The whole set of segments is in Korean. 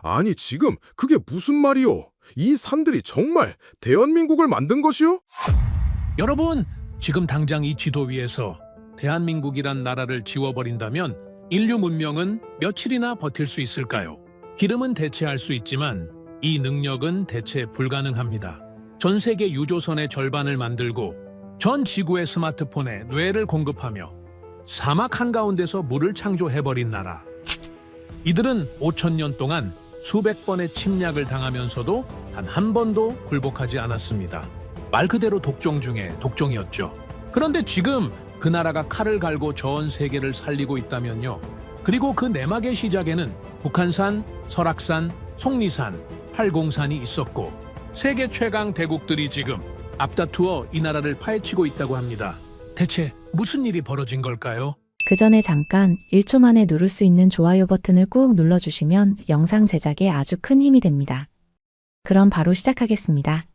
아니, 지금 그게 무슨 말이오? 이 산들이 정말 대한민국을 만든 것이오? 여러분, 지금 당장 이 지도 위에서 대한민국이란 나라를 지워버린다면 인류 문명은 며칠이나 버틸 수 있을까요? 기름은 대체할 수 있지만 이 능력은 대체 불가능합니다. 전 세계 유조선의 절반을 만들고 전 지구의 스마트폰에 뇌를 공급하며 사막 한가운데서 물을 창조해버린 나라. 이들은 5,000년 동안 수백 번의 침략을 당하면서도 단 한 번도 굴복하지 않았습니다. 말 그대로 독종 중에 독종이었죠. 그런데 지금 그 나라가 칼을 갈고 전 세계를 살리고 있다면요. 그리고 그 내막의 시작에는 북한산, 설악산, 속리산, 팔공산이 있었고 세계 최강 대국들이 지금 앞다투어 이 나라를 파헤치고 있다고 합니다. 대체 무슨 일이 벌어진 걸까요? 그 전에 잠깐 1초 만에 누를 수 있는 좋아요 버튼을 꾹 눌러주시면 영상 제작에 아주 큰 힘이 됩니다. 그럼 바로 시작하겠습니다.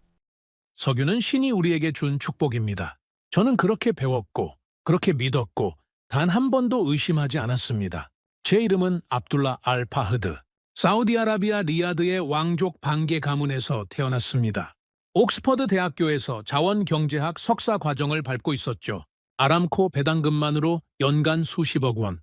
석유는 신이 우리에게 준 축복입니다. 저는 그렇게 배웠고 그렇게 믿었고 단 한 번도 의심하지 않았습니다. 제 이름은 압둘라 알 파흐드. 사우디아라비아 리야드의 왕족 반개 가문에서 태어났습니다. 옥스퍼드 대학교에서 자원경제학 석사 과정을 밟고 있었죠. 아람코 배당금만으로 연간 수십억 원.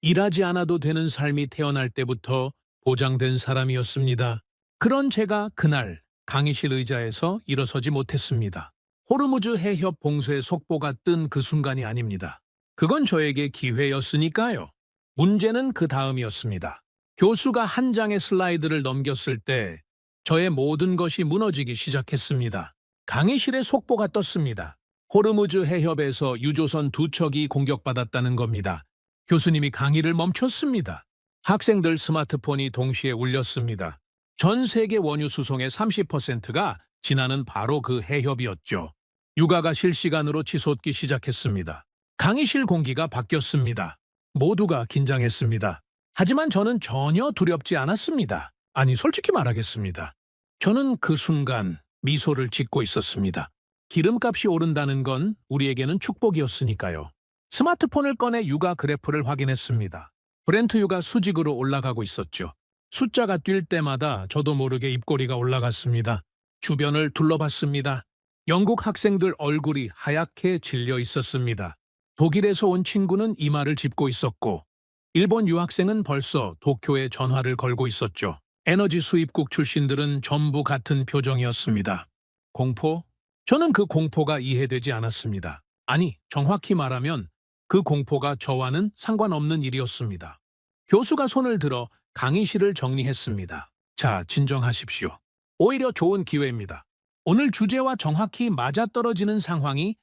일하지 않아도 되는 삶이 태어날 때부터 보장된 사람이었습니다. 그런 제가 그날 강의실 의자에서 일어서지 못했습니다. 호르무즈 해협 봉쇄 속보가 뜬 그 순간이 아닙니다. 그건 저에게 기회였으니까요. 문제는 그 다음이었습니다. 교수가 한 장의 슬라이드를 넘겼을 때 저의 모든 것이 무너지기 시작했습니다. 강의실에 속보가 떴습니다. 호르무즈 해협에서 유조선 2척이 공격받았다는 겁니다. 교수님이 강의를 멈췄습니다. 학생들 스마트폰이 동시에 울렸습니다. 전 세계 원유 수송의 30%가 지나는 바로 그 해협이었죠. 육아가 실시간으로 치솟기 시작했습니다. 강의실 공기가 바뀌었습니다. 모두가 긴장했습니다. 하지만 저는 전혀 두렵지 않았습니다. 아니, 솔직히 말하겠습니다. 저는 그 순간 미소를 짓고 있었습니다. 기름값이 오른다는 건 우리에게는 축복이었으니까요. 스마트폰을 꺼내 유가 그래프를 확인했습니다. 브렌트 유가 수직으로 올라가고 있었죠. 숫자가 뛸 때마다 저도 모르게 입꼬리가 올라갔습니다. 주변을 둘러봤습니다. 영국 학생들 얼굴이 하얗게 질려 있었습니다. 독일에서 온 친구는 이마를 짚고 있었고 일본 유학생은 벌써 도쿄에 전화를 걸고 있었죠. 에너지 수입국 출신들은 전부 같은 표정이었습니다. 공포? 저는 그 공포가 이해되지 않았습니다. 아니, 정확히 말하면 그 공포가 저와는 상관없는 일이었습니다. 교수가 손을 들어 강의실을 정리했습니다. 자, 진정하십시오. 오히려 좋은 기회입니다. 오늘 주제와 정확히 맞아떨어지는 상황이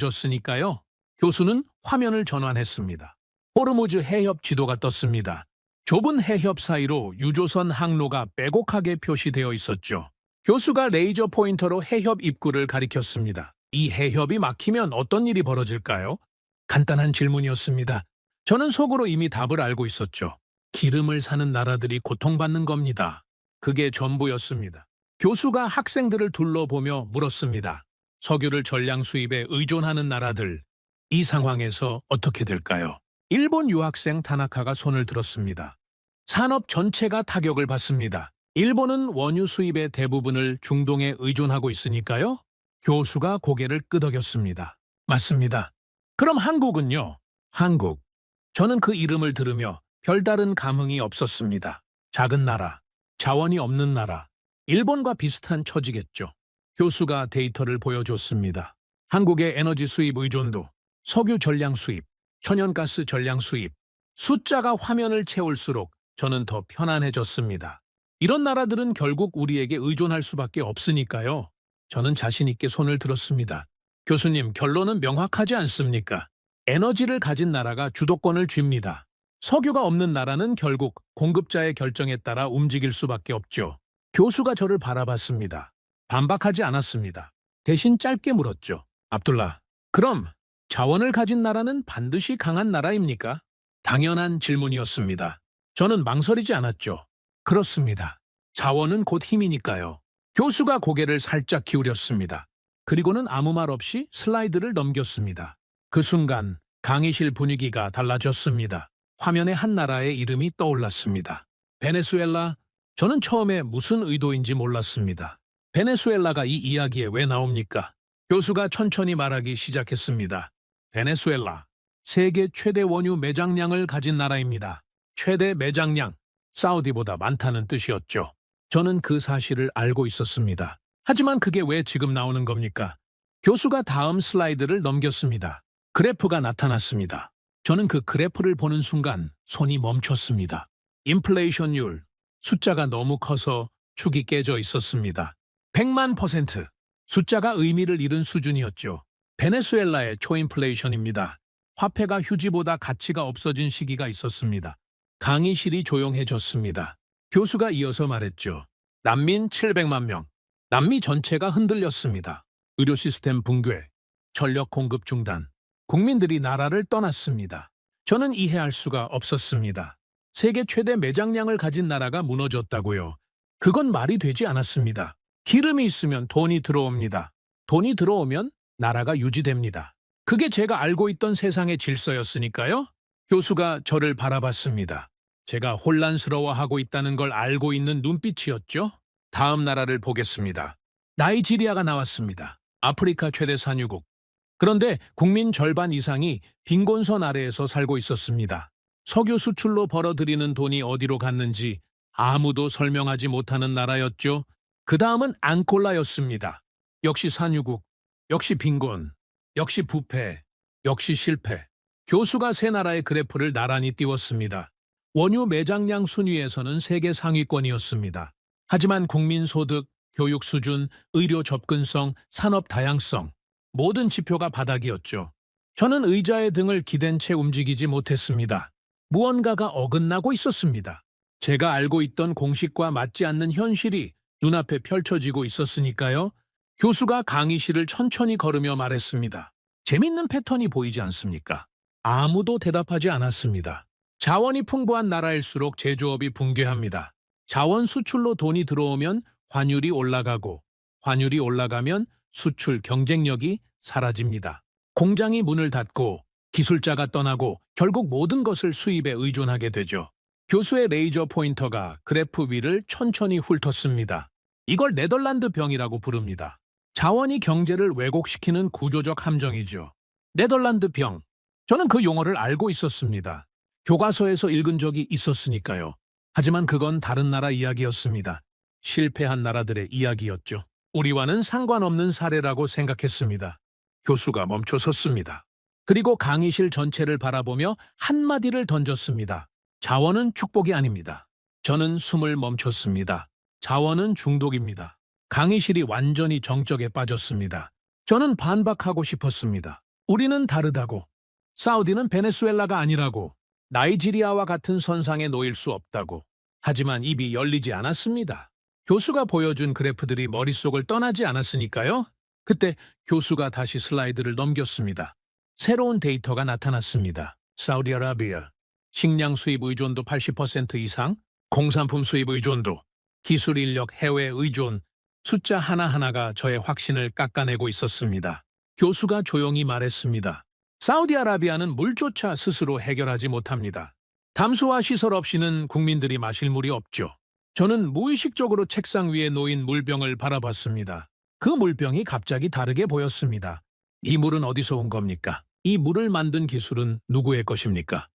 벌어졌으니까요. 교수는 화면을 전환했습니다. 호르무즈 해협 지도가 떴습니다. 좁은 해협 사이로 유조선 항로가 빼곡하게 표시되어 있었죠. 교수가 레이저 포인터로 해협 입구를 가리켰습니다. 이 해협이 막히면 어떤 일이 벌어질까요? 간단한 질문이었습니다. 저는 속으로 이미 답을 알고 있었죠. 기름을 사는 나라들이 고통받는 겁니다. 그게 전부였습니다. 교수가 학생들을 둘러보며 물었습니다. 석유를 전량 수입에 의존하는 나라들, 이 상황에서 어떻게 될까요? 일본 유학생 타나카가 손을 들었습니다. 산업 전체가 타격을 받습니다. 일본은 원유 수입의 대부분을 중동에 의존하고 있으니까요. 교수가 고개를 끄덕였습니다. 맞습니다. 그럼 한국은요? 한국. 저는 그 이름을 들으며 별다른 감흥이 없었습니다. 작은 나라, 자원이 없는 나라, 일본과 비슷한 처지겠죠. 교수가 데이터를 보여줬습니다. 한국의 에너지 수입 의존도, 석유 전량 수입, 천연가스 전량 수입, 숫자가 화면을 채울수록 저는 더 편안해졌습니다. 이런 나라들은 결국 우리에게 의존할 수밖에 없으니까요. 저는 자신 있게 손을 들었습니다. 교수님, 결론은 명확하지 않습니까? 에너지를 가진 나라가 주도권을 쥡니다. 석유가 없는 나라는 결국 공급자의 결정에 따라 움직일 수밖에 없죠. 교수가 저를 바라봤습니다. 반박하지 않았습니다. 대신 짧게 물었죠. 압둘라, 그럼 자원을 가진 나라는 반드시 강한 나라입니까? 당연한 질문이었습니다. 저는 망설이지 않았죠. 그렇습니다. 자원은 곧 힘이니까요. 교수가 고개를 살짝 기울였습니다. 그리고는 아무 말 없이 슬라이드를 넘겼습니다. 그 순간 강의실 분위기가 달라졌습니다. 화면에 한 나라의 이름이 떠올랐습니다. 베네수엘라, 저는 처음에 무슨 의도인지 몰랐습니다. 베네수엘라가 이 이야기에 왜 나옵니까? 교수가 천천히 말하기 시작했습니다. 베네수엘라, 세계 최대 원유 매장량을 가진 나라입니다. 최대 매장량, 사우디보다 많다는 뜻이었죠. 저는 그 사실을 알고 있었습니다. 하지만 그게 왜 지금 나오는 겁니까? 교수가 다음 슬라이드를 넘겼습니다. 그래프가 나타났습니다. 저는 그 그래프를 보는 순간 손이 멈췄습니다. 인플레이션율, 숫자가 너무 커서 축이 깨져 있었습니다. 100만 %. 숫자가 의미를 잃은 수준이었죠. 베네수엘라의 초인플레이션입니다. 화폐가 휴지보다 가치가 없어진 시기가 있었습니다. 강의실이 조용해졌습니다. 교수가 이어서 말했죠. 난민 700만 명. 남미 전체가 흔들렸습니다. 의료 시스템 붕괴, 전력 공급 중단. 국민들이 나라를 떠났습니다. 저는 이해할 수가 없었습니다. 세계 최대 매장량을 가진 나라가 무너졌다고요. 그건 말이 되지 않았습니다. 기름이 있으면 돈이 들어옵니다. 돈이 들어오면 나라가 유지됩니다. 그게 제가 알고 있던 세상의 질서였으니까요. 교수가 저를 바라봤습니다. 제가 혼란스러워하고 있다는 걸 알고 있는 눈빛이었죠. 다음 나라를 보겠습니다. 나이지리아가 나왔습니다. 아프리카 최대 산유국. 그런데 국민 절반 이상이 빈곤선 아래에서 살고 있었습니다. 석유 수출로 벌어들이는 돈이 어디로 갔는지 아무도 설명하지 못하는 나라였죠. 그 다음은 앙골라였습니다. 역시 산유국, 역시 빈곤, 역시 부패, 역시 실패. 교수가 세 나라의 그래프를 나란히 띄웠습니다. 원유 매장량 순위에서는 세계 상위권이었습니다. 하지만 국민 소득, 교육 수준, 의료 접근성, 산업 다양성, 모든 지표가 바닥이었죠. 저는 의자의 등을 기댄 채 움직이지 못했습니다. 무언가가 어긋나고 있었습니다. 제가 알고 있던 공식과 맞지 않는 현실이 눈앞에 펼쳐지고 있었으니까요. 교수가 강의실을 천천히 걸으며 말했습니다. 재밌는 패턴이 보이지 않습니까? 아무도 대답하지 않았습니다. 자원이 풍부한 나라일수록 제조업이 붕괴합니다. 자원 수출로 돈이 들어오면 환율이 올라가고, 환율이 올라가면 수출 경쟁력이 사라집니다. 공장이 문을 닫고 기술자가 떠나고 결국 모든 것을 수입에 의존하게 되죠. 교수의 레이저 포인터가 그래프 위를 천천히 훑었습니다. 이걸 네덜란드 병이라고 부릅니다. 자원이 경제를 왜곡시키는 구조적 함정이죠. 네덜란드 병. 저는 그 용어를 알고 있었습니다. 교과서에서 읽은 적이 있었으니까요. 하지만 그건 다른 나라 이야기였습니다. 실패한 나라들의 이야기였죠. 우리와는 상관없는 사례라고 생각했습니다. 교수가 멈춰섰습니다. 그리고 강의실 전체를 바라보며 한마디를 던졌습니다. 자원은 축복이 아닙니다. 저는 숨을 멈췄습니다. 자원은 중독입니다. 강의실이 완전히 정적에 빠졌습니다. 저는 반박하고 싶었습니다. 우리는 다르다고. 사우디는 베네수엘라가 아니라고. 나이지리아와 같은 선상에 놓일 수 없다고. 하지만 입이 열리지 않았습니다. 교수가 보여준 그래프들이 머릿속을 떠나지 않았으니까요. 그때 교수가 다시 슬라이드를 넘겼습니다. 새로운 데이터가 나타났습니다. 사우디아라비아, 식량 수입 의존도 80% 이상, 공산품 수입 의존도, 기술 인력 해외 의존, 숫자 하나하나가 저의 확신을 깎아내고 있었습니다. 교수가 조용히 말했습니다. 사우디아라비아는 물조차 스스로 해결하지 못합니다. 담수화 시설 없이는 국민들이 마실 물이 없죠. 저는 무의식적으로 책상 위에 놓인 물병을 바라봤습니다. 그 물병이 갑자기 다르게 보였습니다. 이 물은 어디서 온 겁니까? 이 물을 만든 기술은 누구의 것입니까?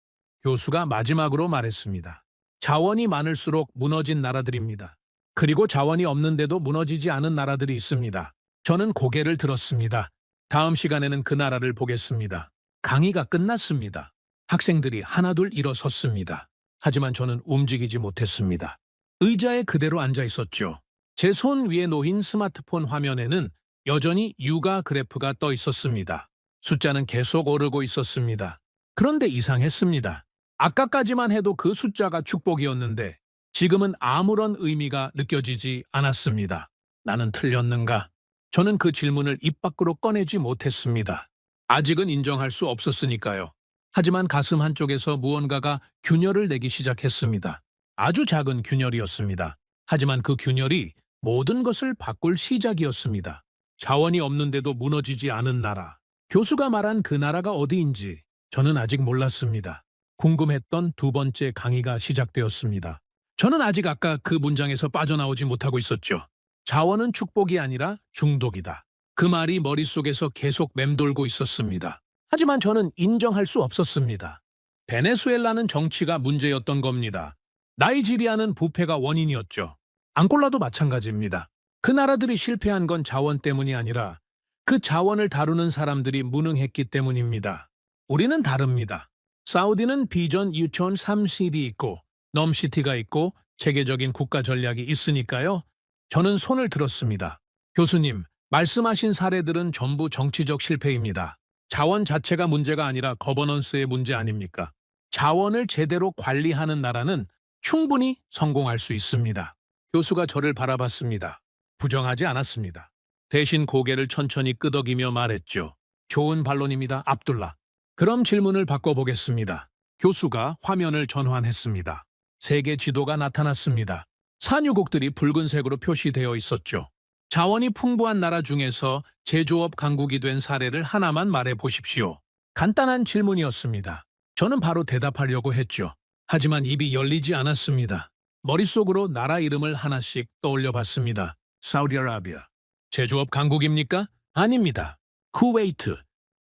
교수가 마지막으로 말했습니다. 자원이 많을수록 무너진 나라들입니다. 그리고 자원이 없는데도 무너지지 않은 나라들이 있습니다. 저는 고개를 들었습니다. 다음 시간에는 그 나라를 보겠습니다. 강의가 끝났습니다. 학생들이 하나둘 일어섰습니다. 하지만 저는 움직이지 못했습니다. 의자에 그대로 앉아 있었죠. 제 손 위에 놓인 스마트폰 화면에는 여전히 유가 그래프가 떠 있었습니다. 숫자는 계속 오르고 있었습니다. 그런데 이상했습니다. 아까까지만 해도 그 숫자가 축복이었는데 지금은 아무런 의미가 느껴지지 않았습니다. 나는 틀렸는가? 저는 그 질문을 입 밖으로 꺼내지 못했습니다. 아직은 인정할 수 없었으니까요. 하지만 가슴 한쪽에서 무언가가 균열을 내기 시작했습니다. 아주 작은 균열이었습니다. 하지만 그 균열이 모든 것을 바꿀 시작이었습니다. 자원이 없는데도 무너지지 않은 나라. 교수가 말한 그 나라가 어디인지 저는 아직 몰랐습니다. 궁금했던 두 번째 강의가 시작되었습니다. 저는 아직 아까 그 문장에서 빠져나오지 못하고 있었죠. 자원은 축복이 아니라 중독이다. 그 말이 머릿속에서 계속 맴돌고 있었습니다. 하지만 저는 인정할 수 없었습니다. 베네수엘라는 정치가 문제였던 겁니다. 나이지리아는 부패가 원인이었죠. 앙골라도 마찬가지입니다. 그 나라들이 실패한 건 자원 때문이 아니라 그 자원을 다루는 사람들이 무능했기 때문입니다. 우리는 다릅니다. 사우디는 비전 2030이 있고 넘시티가 있고 체계적인 국가 전략이 있으니까요. 저는 손을 들었습니다. 교수님, 말씀하신 사례들은 전부 정치적 실패입니다. 자원 자체가 문제가 아니라 거버넌스의 문제 아닙니까? 자원을 제대로 관리하는 나라는 충분히 성공할 수 있습니다. 교수가 저를 바라봤습니다. 부정하지 않았습니다. 대신 고개를 천천히 끄덕이며 말했죠. 좋은 반론입니다, 압둘라. 그럼 질문을 바꿔보겠습니다. 교수가 화면을 전환했습니다. 세계 지도가 나타났습니다. 산유국들이 붉은색으로 표시되어 있었죠. 자원이 풍부한 나라 중에서 제조업 강국이 된 사례를 하나만 말해 보십시오. 간단한 질문이었습니다. 저는 바로 대답하려고 했죠. 하지만 입이 열리지 않았습니다. 머릿속으로 나라 이름을 하나씩 떠올려 봤습니다. 사우디아라비아. 제조업 강국입니까? 아닙니다. 쿠웨이트.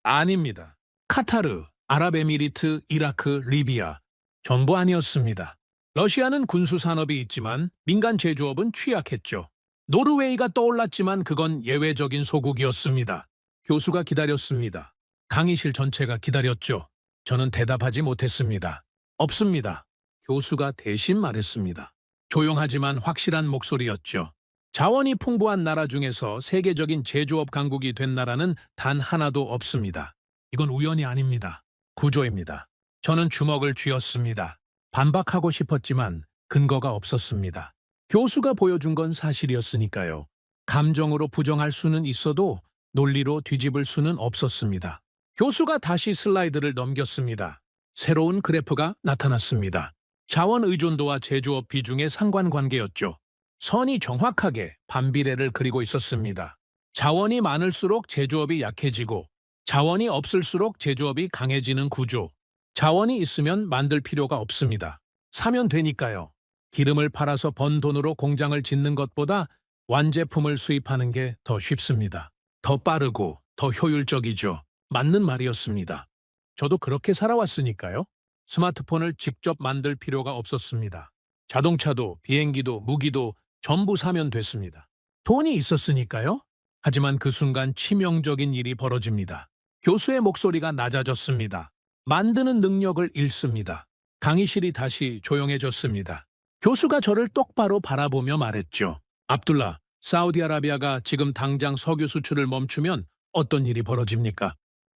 아닙니다. 카타르, 아랍에미리트, 이라크, 리비아. 전부 아니었습니다. 러시아는 군수 산업이 있지만 민간 제조업은 취약했죠. 노르웨이가 떠올랐지만 그건 예외적인 소국이었습니다. 교수가 기다렸습니다. 강의실 전체가 기다렸죠. 저는 대답하지 못했습니다. 없습니다. 교수가 대신 말했습니다. 조용하지만 확실한 목소리였죠. 자원이 풍부한 나라 중에서 세계적인 제조업 강국이 된 나라는 단 하나도 없습니다. 이건 우연이 아닙니다. 구조입니다. 저는 주먹을 쥐었습니다. 반박하고 싶었지만 근거가 없었습니다. 교수가 보여준 건 사실이었으니까요. 감정으로 부정할 수는 있어도 논리로 뒤집을 수는 없었습니다. 교수가 다시 슬라이드를 넘겼습니다. 새로운 그래프가 나타났습니다. 자원 의존도와 제조업 비중의 상관관계였죠. 선이 정확하게 반비례를 그리고 있었습니다. 자원이 많을수록 제조업이 약해지고 자원이 없을수록 제조업이 강해지는 구조. 자원이 있으면 만들 필요가 없습니다. 사면 되니까요. 기름을 팔아서 번 돈으로 공장을 짓는 것보다 완제품을 수입하는 게 더 쉽습니다. 더 빠르고 더 효율적이죠. 맞는 말이었습니다. 저도 그렇게 살아왔으니까요. 스마트폰을 직접 만들 필요가 없었습니다. 자동차도 비행기도 무기도 전부 사면 됐습니다. 돈이 있었으니까요. 하지만 그 순간 치명적인 일이 벌어집니다. 교수의 목소리가 낮아졌습니다. 만드는 능력을 잃습니다. 강의실이 다시 조용해졌습니다. 교수가 저를 똑바로 바라보며 말했죠. 압둘라, 사우디아라비아가 지금 당장 석유 수출을 멈추면 어떤 일이 벌어집니까?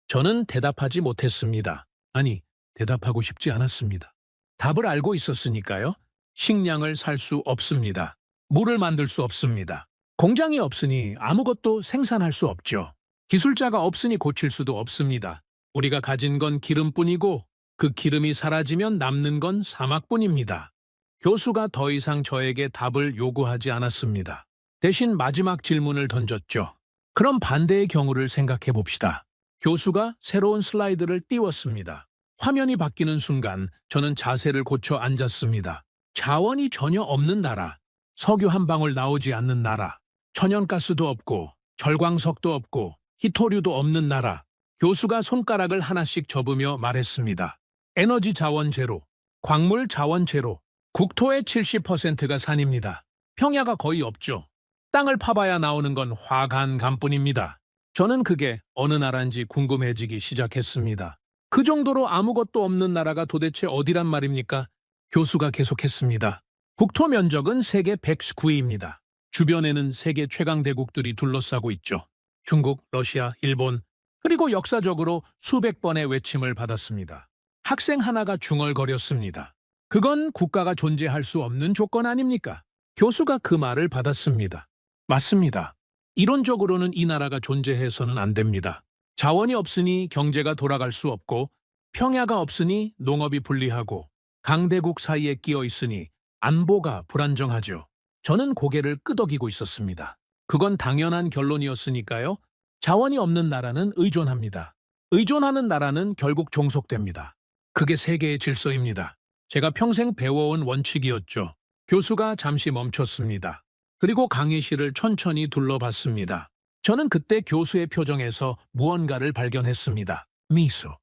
저는 대답하지 못했습니다. 아니, 대답하고 싶지 않았습니다. 답을 알고 있었으니까요. 식량을 살 수 없습니다. 물을 만들 수 없습니다. 공장이 없으니 아무것도 생산할 수 없죠. 기술자가 없으니 고칠 수도 없습니다. 우리가 가진 건 기름뿐이고 그 기름이 사라지면 남는 건 사막뿐입니다. 교수가 더 이상 저에게 답을 요구하지 않았습니다. 대신 마지막 질문을 던졌죠. 그럼 반대의 경우를 생각해 봅시다. 교수가 새로운 슬라이드를 띄웠습니다. 화면이 바뀌는 순간 저는 자세를 고쳐 앉았습니다. 자원이 전혀 없는 나라, 석유 한 방울 나오지 않는 나라, 천연가스도 없고 절광석도 없고 히토류도 없는 나라. 교수가 손가락을 하나씩 접으며 말했습니다. 에너지 자원 제로, 광물 자원 제로, 국토의 70%가 산입니다. 평야가 거의 없죠. 땅을 파봐야 나오는 건 화간감뿐입니다. 저는 그게 어느 나라인지 궁금해지기 시작했습니다. 그 정도로 아무것도 없는 나라가 도대체 어디란 말입니까? 교수가 계속했습니다. 국토 면적은 세계 109위입니다. 주변에는 세계 최강대국들이 둘러싸고 있죠. 중국, 러시아, 일본, 그리고 역사적으로 수백 번의 외침을 받았습니다. 학생 하나가 중얼거렸습니다. 그건 국가가 존재할 수 없는 조건 아닙니까? 교수가 그 말을 받았습니다. 맞습니다. 이론적으로는 이 나라가 존재해서는 안 됩니다. 자원이 없으니 경제가 돌아갈 수 없고 평야가 없으니 농업이 불리하고 강대국 사이에 끼어 있으니 안보가 불안정하죠. 저는 고개를 끄덕이고 있었습니다. 그건 당연한 결론이었으니까요. 자원이 없는 나라는 의존합니다. 의존하는 나라는 결국 종속됩니다. 그게 세계의 질서입니다. 제가 평생 배워온 원칙이었죠. 교수가 잠시 멈췄습니다. 그리고 강의실을 천천히 둘러봤습니다. 저는 그때 교수의 표정에서 무언가를 발견했습니다. 미소.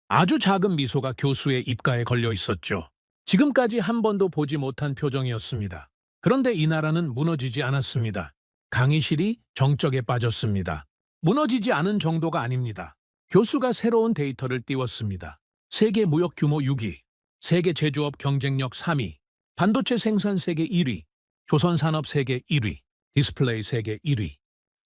아주 작은 미소가 교수의 입가에 걸려 있었죠. 지금까지 한 번도 보지 못한 표정이었습니다. 그런데 이 나라는 무너지지 않았습니다. 강의실이 정적에 빠졌습니다. 무너지지 않은 정도가 아닙니다. 교수가 새로운 데이터를 띄웠습니다. 세계 무역 규모 6위, 세계 제조업 경쟁력 3위, 반도체 생산 세계 1위, 조선산업 세계 1위, 디스플레이 세계 1위.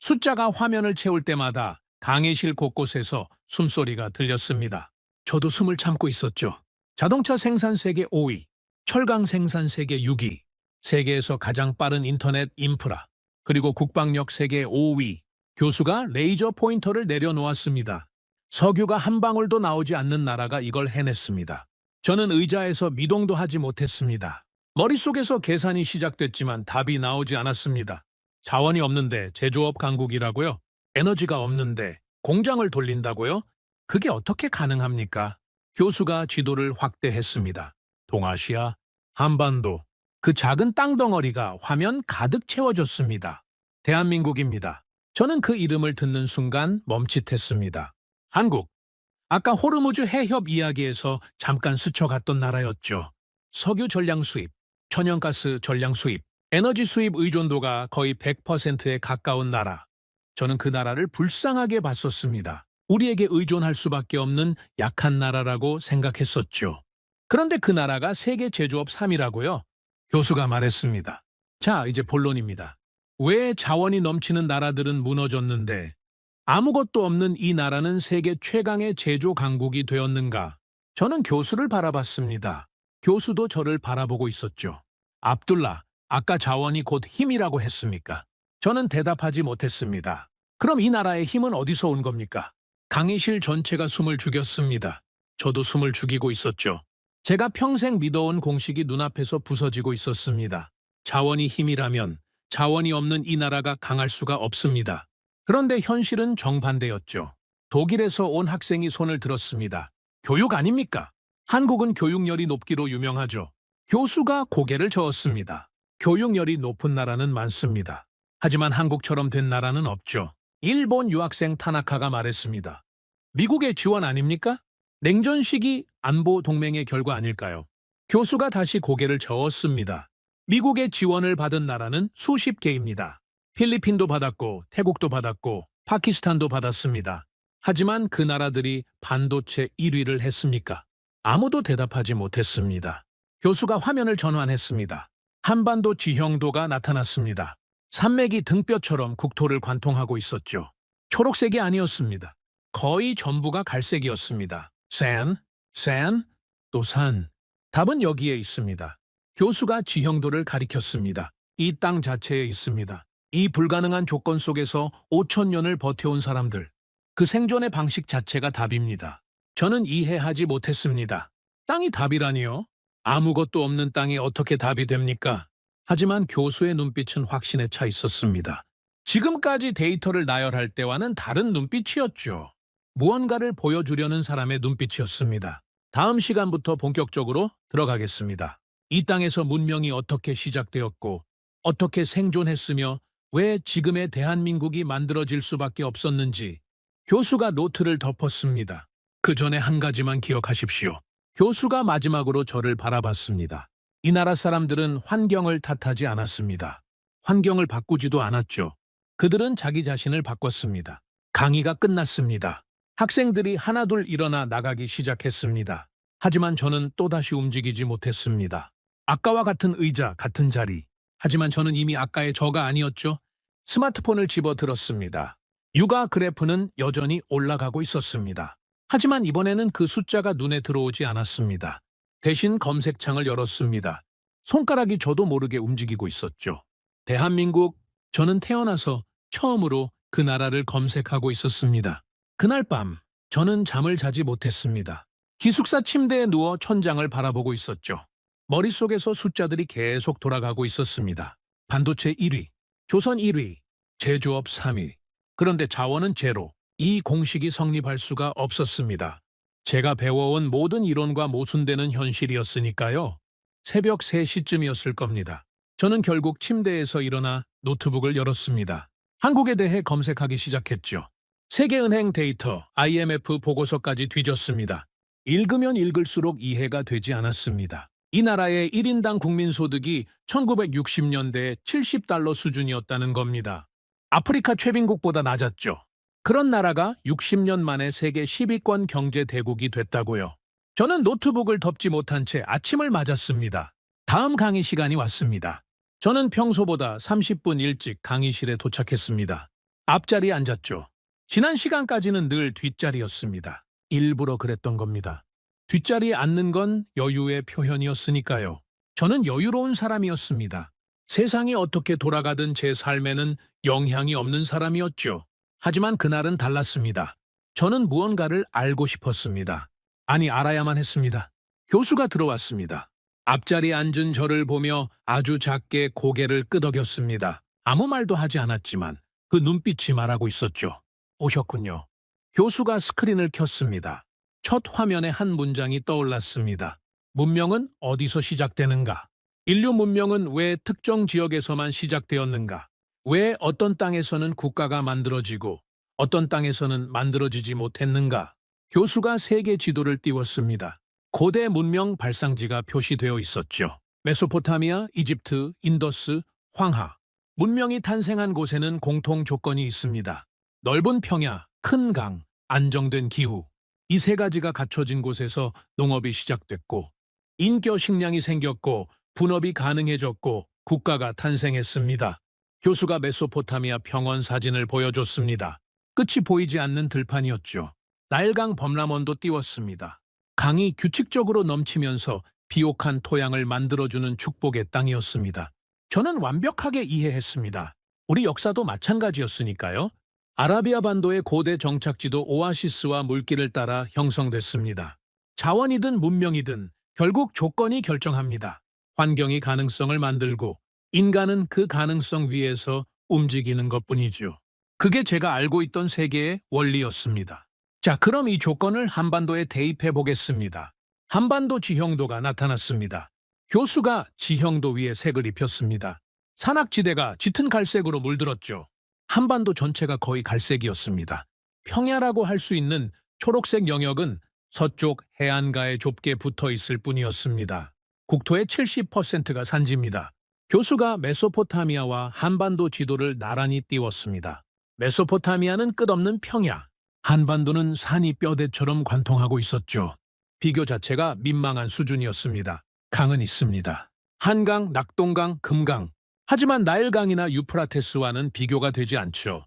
숫자가 화면을 채울 때마다 강의실 곳곳에서 숨소리가 들렸습니다. 저도 숨을 참고 있었죠. 자동차 생산 세계 5위, 철강 생산 세계 6위, 세계에서 가장 빠른 인터넷 인프라, 그리고 국방력 세계 5위. 교수가 레이저 포인터를 내려놓았습니다. 석유가 한 방울도 나오지 않는 나라가 이걸 해냈습니다. 저는 의자에서 미동도 하지 못했습니다. 머릿속에서 계산이 시작됐지만 답이 나오지 않았습니다. 자원이 없는데 제조업 강국이라고요? 에너지가 없는데 공장을 돌린다고요? 그게 어떻게 가능합니까? 교수가 지도를 확대했습니다. 동아시아, 한반도, 그 작은 땅덩어리가 화면 가득 채워졌습니다. 대한민국입니다. 저는 그 이름을 듣는 순간 멈칫했습니다. 한국. 아까 호르무즈 해협 이야기에서 잠깐 스쳐갔던 나라였죠. 석유 전량 수입, 천연가스 전량 수입, 에너지 수입 의존도가 거의 100%에 가까운 나라. 저는 그 나라를 불쌍하게 봤었습니다. 우리에게 의존할 수밖에 없는 약한 나라라고 생각했었죠. 그런데 그 나라가 세계 제조업 3위라고요? 교수가 말했습니다. 자, 이제 본론입니다. 왜 자원이 넘치는 나라들은 무너졌는데 아무것도 없는 이 나라는 세계 최강의 제조 강국이 되었는가? 저는 교수를 바라봤습니다. 교수도 저를 바라보고 있었죠. 압둘라, 아까 자원이 곧 힘이라고 했습니까? 저는 대답하지 못했습니다. 그럼 이 나라의 힘은 어디서 온 겁니까? 강의실 전체가 숨을 죽였습니다. 저도 숨을 죽이고 있었죠. 제가 평생 믿어온 공식이 눈앞에서 부서지고 있었습니다. 자원이 힘이라면 자원이 없는 이 나라가 강할 수가 없습니다. 그런데 현실은 정반대였죠. 독일에서 온 학생이 손을 들었습니다. 교육 아닙니까? 한국은 교육열이 높기로 유명하죠. 교수가 고개를 저었습니다. 교육열이 높은 나라는 많습니다. 하지만 한국처럼 된 나라는 없죠. 일본 유학생 타나카가 말했습니다. 미국의 지원 아닙니까? 냉전 시기 안보 동맹의 결과 아닐까요? 교수가 다시 고개를 저었습니다. 미국의 지원을 받은 나라는 수십 개입니다. 필리핀도 받았고 태국도 받았고 파키스탄도 받았습니다. 하지만 그 나라들이 반도체 1위를 했습니까? 아무도 대답하지 못했습니다. 교수가 화면을 전환했습니다. 한반도 지형도가 나타났습니다. 산맥이 등뼈처럼 국토를 관통하고 있었죠. 초록색이 아니었습니다. 거의 전부가 갈색이었습니다. 산, 또 산. 답은 여기에 있습니다. 교수가 지형도를 가리켰습니다. 이 땅 자체에 있습니다. 이 불가능한 조건 속에서 5,000년을 버텨온 사람들. 그 생존의 방식 자체가 답입니다. 저는 이해하지 못했습니다. 땅이 답이라니요? 아무것도 없는 땅이 어떻게 답이 됩니까? 하지만 교수의 눈빛은 확신에 차 있었습니다. 지금까지 데이터를 나열할 때와는 다른 눈빛이었죠. 무언가를 보여주려는 사람의 눈빛이었습니다. 다음 시간부터 본격적으로 들어가겠습니다. 이 땅에서 문명이 어떻게 시작되었고 어떻게 생존했으며 왜 지금의 대한민국이 만들어질 수밖에 없었는지 교수가 노트를 덮었습니다. 그 전에 한 가지만 기억하십시오. 교수가 마지막으로 저를 바라봤습니다. 이 나라 사람들은 환경을 탓하지 않았습니다. 환경을 바꾸지도 않았죠. 그들은 자기 자신을 바꿨습니다. 강의가 끝났습니다. 학생들이 하나둘 일어나 나가기 시작했습니다. 하지만 저는 또다시 움직이지 못했습니다. 아까와 같은 의자, 같은 자리. 하지만 저는 이미 아까의 저가 아니었죠. 스마트폰을 집어들었습니다. 육아 그래프는 여전히 올라가고 있었습니다. 하지만 이번에는 그 숫자가 눈에 들어오지 않았습니다. 대신 검색창을 열었습니다. 손가락이 저도 모르게 움직이고 있었죠. 대한민국, 저는 태어나서 처음으로 그 나라를 검색하고 있었습니다. 그날 밤, 저는 잠을 자지 못했습니다. 기숙사 침대에 누워 천장을 바라보고 있었죠. 머릿속에서 숫자들이 계속 돌아가고 있었습니다. 반도체 1위, 조선 1위, 제조업 3위. 그런데 자원은 제로. 이 공식이 성립할 수가 없었습니다. 제가 배워온 모든 이론과 모순되는 현실이었으니까요. 새벽 3시쯤이었을 겁니다. 저는 결국 침대에서 일어나 노트북을 열었습니다. 한국에 대해 검색하기 시작했죠. 세계은행 데이터, IMF 보고서까지 뒤졌습니다. 읽으면 읽을수록 이해가 되지 않았습니다. 이 나라의 1인당 국민소득이 1960년대에 $70 수준이었다는 겁니다. 아프리카 최빈국보다 낮았죠. 그런 나라가 60년 만에 세계 10위권 경제 대국이 됐다고요. 저는 노트북을 덮지 못한 채 아침을 맞았습니다. 다음 강의 시간이 왔습니다. 저는 평소보다 30분 일찍 강의실에 도착했습니다. 앞자리에 앉았죠. 지난 시간까지는 늘 뒷자리였습니다. 일부러 그랬던 겁니다. 뒷자리에 앉는 건 여유의 표현이었으니까요. 저는 여유로운 사람이었습니다. 세상이 어떻게 돌아가든 제 삶에는 영향이 없는 사람이었죠. 하지만 그날은 달랐습니다. 저는 무언가를 알고 싶었습니다. 아니, 알아야만 했습니다. 교수가 들어왔습니다. 앞자리에 앉은 저를 보며 아주 작게 고개를 끄덕였습니다. 아무 말도 하지 않았지만 그 눈빛이 말하고 있었죠. 오셨군요. 교수가 스크린을 켰습니다. 첫 화면에 한 문장이 떠올랐습니다. 문명은 어디서 시작되는가? 인류 문명은 왜 특정 지역에서만 시작되었는가? 왜 어떤 땅에서는 국가가 만들어지고 어떤 땅에서는 만들어지지 못했는가? 교수가 세계 지도를 띄웠습니다. 고대 문명 발상지가 표시되어 있었죠. 메소포타미아, 이집트, 인더스, 황하. 문명이 탄생한 곳에는 공통 조건이 있습니다. 넓은 평야, 큰 강, 안정된 기후. 이 세 가지가 갖춰진 곳에서 농업이 시작됐고, 인겨 식량이 생겼고, 분업이 가능해졌고, 국가가 탄생했습니다. 교수가 메소포타미아 평원 사진을 보여줬습니다. 끝이 보이지 않는 들판이었죠. 나일강 범람원도 띄웠습니다. 강이 규칙적으로 넘치면서 비옥한 토양을 만들어주는 축복의 땅이었습니다. 저는 완벽하게 이해했습니다. 우리 역사도 마찬가지였으니까요. 아라비아 반도의 고대 정착지도 오아시스와 물길을 따라 형성됐습니다. 자원이든 문명이든 결국 조건이 결정합니다. 환경이 가능성을 만들고 인간은 그 가능성 위에서 움직이는 것뿐이죠. 그게 제가 알고 있던 세계의 원리였습니다. 자, 그럼 이 조건을 한반도에 대입해 보겠습니다. 한반도 지형도가 나타났습니다. 교수가 지형도 위에 색을 입혔습니다. 산악지대가 짙은 갈색으로 물들었죠. 한반도 전체가 거의 갈색이었습니다. 평야라고 할 수 있는 초록색 영역은 서쪽 해안가에 좁게 붙어 있을 뿐이었습니다. 국토의 70%가 산지입니다. 교수가 메소포타미아와 한반도 지도를 나란히 띄웠습니다. 메소포타미아는 끝없는 평야, 한반도는 산이 뼈대처럼 관통하고 있었죠. 비교 자체가 민망한 수준이었습니다. 강은 있습니다. 한강, 낙동강, 금강. 하지만 나일강이나 유프라테스와는 비교가 되지 않죠.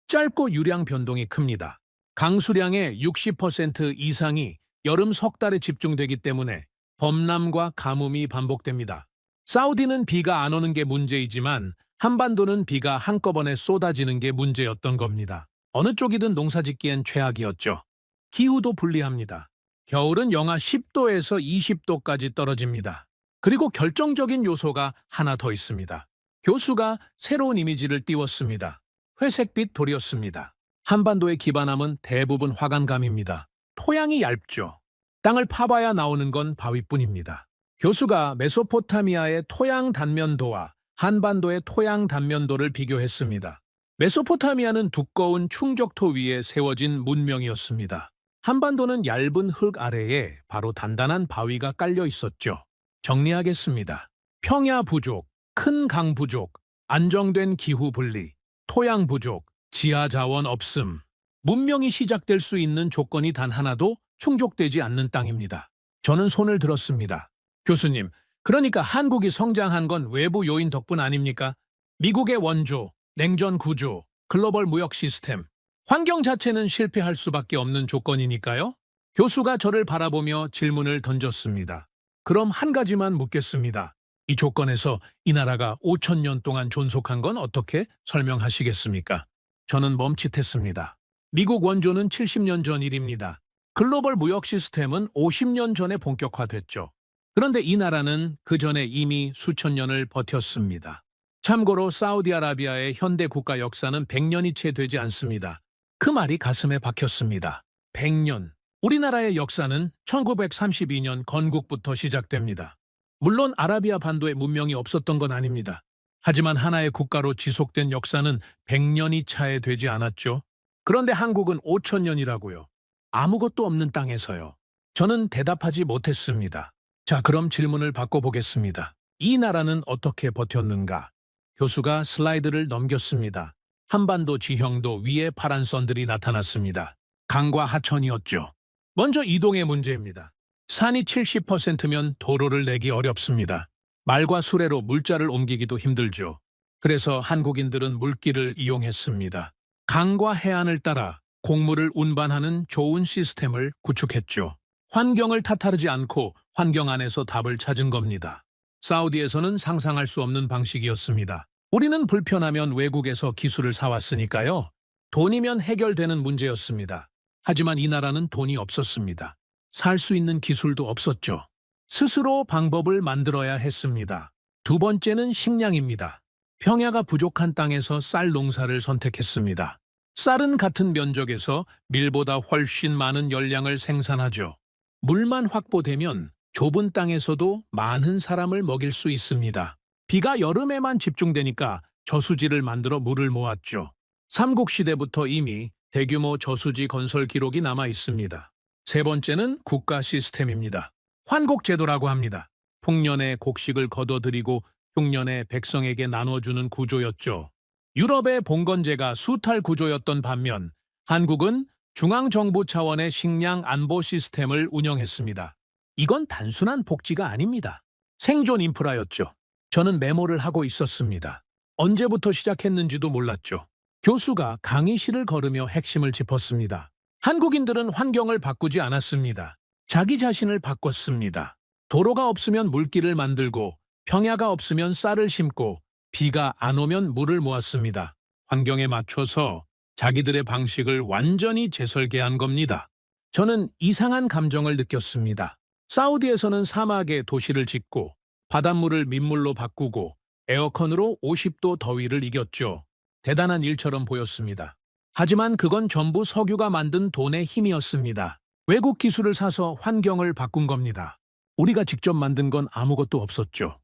짧고 유량 변동이 큽니다. 강수량의 60% 이상이 여름 석 달에 집중되기 때문에 범람과 가뭄이 반복됩니다. 사우디는 비가 안 오는 게 문제이지만 한반도는 비가 한꺼번에 쏟아지는 게 문제였던 겁니다. 어느 쪽이든 농사짓기엔 최악이었죠. 기후도 불리합니다. 겨울은 영하 10도에서 20도까지 떨어집니다. 그리고 결정적인 요소가 하나 더 있습니다. 교수가 새로운 이미지를 띄웠습니다. 회색빛 돌이었습니다. 한반도의 기반함은 대부분 화강감입니다. 토양이 얇죠. 땅을 파봐야 나오는 건 바위뿐입니다. 교수가 메소포타미아의 토양 단면도와 한반도의 토양 단면도를 비교했습니다. 메소포타미아는 두꺼운 충적토 위에 세워진 문명이었습니다. 한반도는 얇은 흙 아래에 바로 단단한 바위가 깔려 있었죠. 정리하겠습니다. 평야 부족, 큰 강 부족, 안정된 기후 분리, 토양 부족, 지하 자원 없음. 문명이 시작될 수 있는 조건이 단 하나도 충족되지 않는 땅입니다. 저는 손을 들었습니다. 교수님, 그러니까 한국이 성장한 건 외부 요인 덕분 아닙니까? 미국의 원조, 냉전 구조, 글로벌 무역 시스템. 환경 자체는 실패할 수밖에 없는 조건이니까요. 교수가 저를 바라보며 질문을 던졌습니다. 그럼 한 가지만 묻겠습니다. 이 조건에서 이 나라가 5,000년 동안 존속한 건 어떻게 설명하시겠습니까? 저는 멈칫했습니다. 미국 원조는 70년 전 일입니다. 글로벌 무역 시스템은 50년 전에 본격화됐죠. 그런데 이 나라는 그 전에 이미 수천 년을 버텼습니다. 참고로 사우디아라비아의 현대 국가 역사는 100년이 채 되지 않습니다. 그 말이 가슴에 박혔습니다. 100년. 우리나라의 역사는 1932년 건국부터 시작됩니다. 물론 아라비아 반도에 문명이 없었던 건 아닙니다. 하지만 하나의 국가로 지속된 역사는 100년이 차에 되지 않았죠. 그런데 한국은 5,000년이라고요. 아무것도 없는 땅에서요. 저는 대답하지 못했습니다. 자, 그럼 질문을 바꿔보겠습니다. 이 나라는 어떻게 버텼는가? 교수가 슬라이드를 넘겼습니다. 한반도 지형도 위에 파란 선들이 나타났습니다. 강과 하천이었죠. 먼저 이동의 문제입니다. 산이 70%면 도로를 내기 어렵습니다. 말과 수레로 물자를 옮기기도 힘들죠. 그래서 한국인들은 물길을 이용했습니다. 강과 해안을 따라 곡물을 운반하는 좋은 시스템을 구축했죠. 환경을 탓하지 않고 환경 안에서 답을 찾은 겁니다. 사우디에서는 상상할 수 없는 방식이었습니다. 우리는 불편하면 외국에서 기술을 사왔으니까요. 돈이면 해결되는 문제였습니다. 하지만 이 나라는 돈이 없었습니다. 살 수 있는 기술도 없었죠. 스스로 방법을 만들어야 했습니다. 두 번째는 식량입니다. 평야가 부족한 땅에서 쌀 농사를 선택했습니다. 쌀은 같은 면적에서 밀보다 훨씬 많은 열량을 생산하죠. 물만 확보되면 좁은 땅에서도 많은 사람을 먹일 수 있습니다. 비가 여름에만 집중되니까 저수지를 만들어 물을 모았죠. 삼국시대부터 이미 대규모 저수지 건설 기록이 남아 있습니다. 세 번째는 국가 시스템입니다. 환곡제도라고 합니다. 풍년에 곡식을 거둬들이고 흉년에 백성에게 나눠주는 구조였죠. 유럽의 봉건제가 수탈 구조였던 반면 한국은 중앙정부 차원의 식량 안보 시스템을 운영했습니다. 이건 단순한 복지가 아닙니다. 생존 인프라였죠. 저는 메모를 하고 있었습니다. 언제부터 시작했는지도 몰랐죠. 교수가 강의실을 걸으며 핵심을 짚었습니다. 한국인들은 환경을 바꾸지 않았습니다. 자기 자신을 바꿨습니다. 도로가 없으면 물길을 만들고 평야가 없으면 쌀을 심고 비가 안 오면 물을 모았습니다. 환경에 맞춰서 자기들의 방식을 완전히 재설계한 겁니다. 저는 이상한 감정을 느꼈습니다. 사우디에서는 사막에 도시를 짓고 바닷물을 민물로 바꾸고 에어컨으로 50도 더위를 이겼죠. 대단한 일처럼 보였습니다. 하지만 그건 전부 석유가 만든 돈의 힘이었습니다. 외국 기술을 사서 환경을 바꾼 겁니다. 우리가 직접 만든 건 아무것도 없었죠.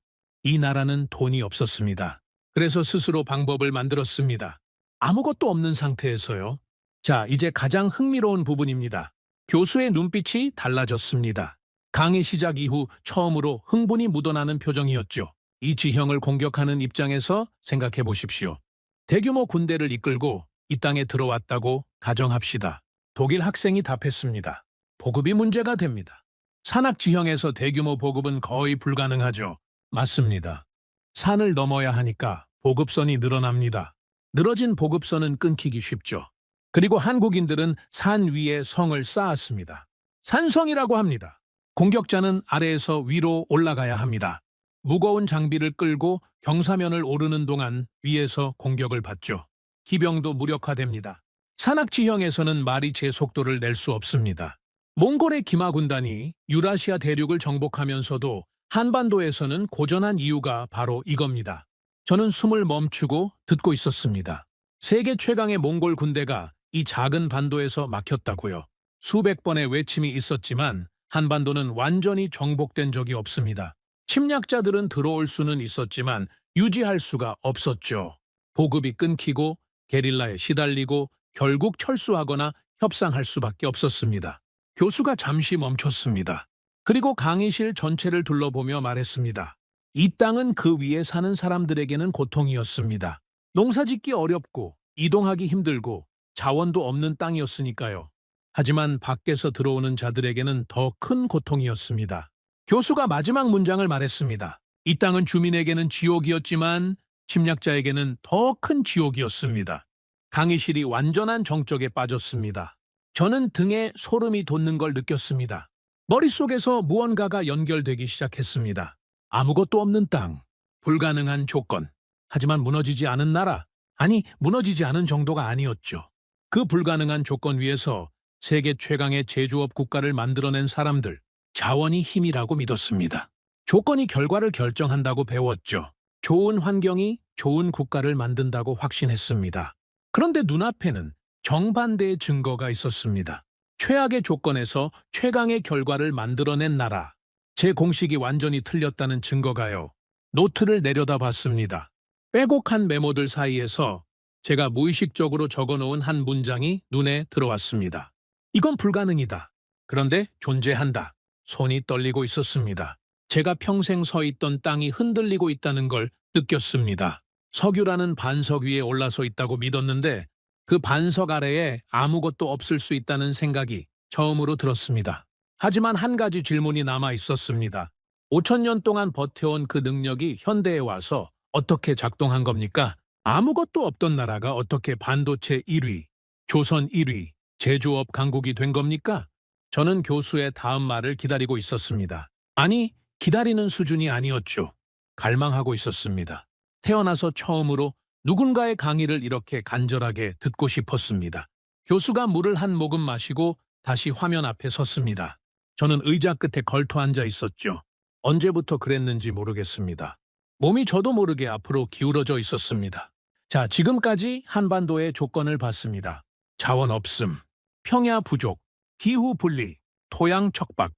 이 나라는 돈이 없었습니다. 그래서 스스로 방법을 만들었습니다. 아무것도 없는 상태에서요. 자, 이제 가장 흥미로운 부분입니다. 교수의 눈빛이 달라졌습니다. 강의 시작 이후 처음으로 흥분이 묻어나는 표정이었죠. 이 지형을 공격하는 입장에서 생각해 보십시오. 대규모 군대를 이끌고 이 땅에 들어왔다고 가정합시다. 독일 학생이 답했습니다. 보급이 문제가 됩니다. 산악 지형에서 대규모 보급은 거의 불가능하죠. 맞습니다. 산을 넘어야 하니까 보급선이 늘어납니다. 늘어진 보급선은 끊기기 쉽죠. 그리고 한국인들은 산 위에 성을 쌓았습니다. 산성이라고 합니다. 공격자는 아래에서 위로 올라가야 합니다. 무거운 장비를 끌고 경사면을 오르는 동안 위에서 공격을 받죠. 기병도 무력화됩니다. 산악 지형에서는 말이 제 속도를 낼 수 없습니다. 몽골의 기마 군단이 유라시아 대륙을 정복하면서도 한반도에서는 고전한 이유가 바로 이겁니다. 저는 숨을 멈추고 듣고 있었습니다. 세계 최강의 몽골 군대가 이 작은 반도에서 막혔다고요. 수백 번의 외침이 있었지만 한반도는 완전히 정복된 적이 없습니다. 침략자들은 들어올 수는 있었지만 유지할 수가 없었죠. 보급이 끊기고 게릴라에 시달리고 결국 철수하거나 협상할 수밖에 없었습니다. 교수가 잠시 멈췄습니다. 그리고 강의실 전체를 둘러보며 말했습니다. 이 땅은 그 위에 사는 사람들에게는 고통이었습니다. 농사짓기 어렵고 이동하기 힘들고 자원도 없는 땅이었으니까요. 하지만 밖에서 들어오는 자들에게는 더 큰 고통이었습니다. 교수가 마지막 문장을 말했습니다. 이 땅은 주민에게는 지옥이었지만 침략자에게는 더 큰 지옥이었습니다. 강의실이 완전한 정적에 빠졌습니다. 저는 등에 소름이 돋는 걸 느꼈습니다. 머릿속에서 무언가가 연결되기 시작했습니다. 아무것도 없는 땅, 불가능한 조건, 하지만 무너지지 않은 나라, 아니 무너지지 않은 정도가 아니었죠. 그 불가능한 조건 위에서 세계 최강의 제조업 국가를 만들어낸 사람들, 자원이 힘이라고 믿었습니다. 조건이 결과를 결정한다고 배웠죠. 좋은 환경이 좋은 국가를 만든다고 확신했습니다. 그런데 눈앞에는 정반대의 증거가 있었습니다. 최악의 조건에서 최강의 결과를 만들어낸 나라. 제 공식이 완전히 틀렸다는 증거가요. 노트를 내려다봤습니다. 빼곡한 메모들 사이에서 제가 무의식적으로 적어놓은 한 문장이 눈에 들어왔습니다. 이건 불가능이다. 그런데 존재한다. 손이 떨리고 있었습니다. 제가 평생 서 있던 땅이 흔들리고 있다는 걸 느꼈습니다. 석유라는 반석 위에 올라서 있다고 믿었는데 그 반석 아래에 아무것도 없을 수 있다는 생각이 처음으로 들었습니다. 하지만 한 가지 질문이 남아 있었습니다. 5천 년 동안 버텨온 그 능력이 현대에 와서 어떻게 작동한 겁니까? 아무것도 없던 나라가 어떻게 반도체 1위, 조선 1위, 제조업 강국이 된 겁니까? 저는 교수의 다음 말을 기다리고 있었습니다. 아니, 기다리는 수준이 아니었죠. 갈망하고 있었습니다. 태어나서 처음으로 누군가의 강의를 이렇게 간절하게 듣고 싶었습니다. 교수가 물을 한 모금 마시고 다시 화면 앞에 섰습니다. 저는 의자 끝에 걸터 앉아 있었죠. 언제부터 그랬는지 모르겠습니다. 몸이 저도 모르게 앞으로 기울어져 있었습니다. 자, 지금까지 한반도의 조건을 봤습니다. 자원 없음, 평야 부족, 기후 분리, 토양 척박,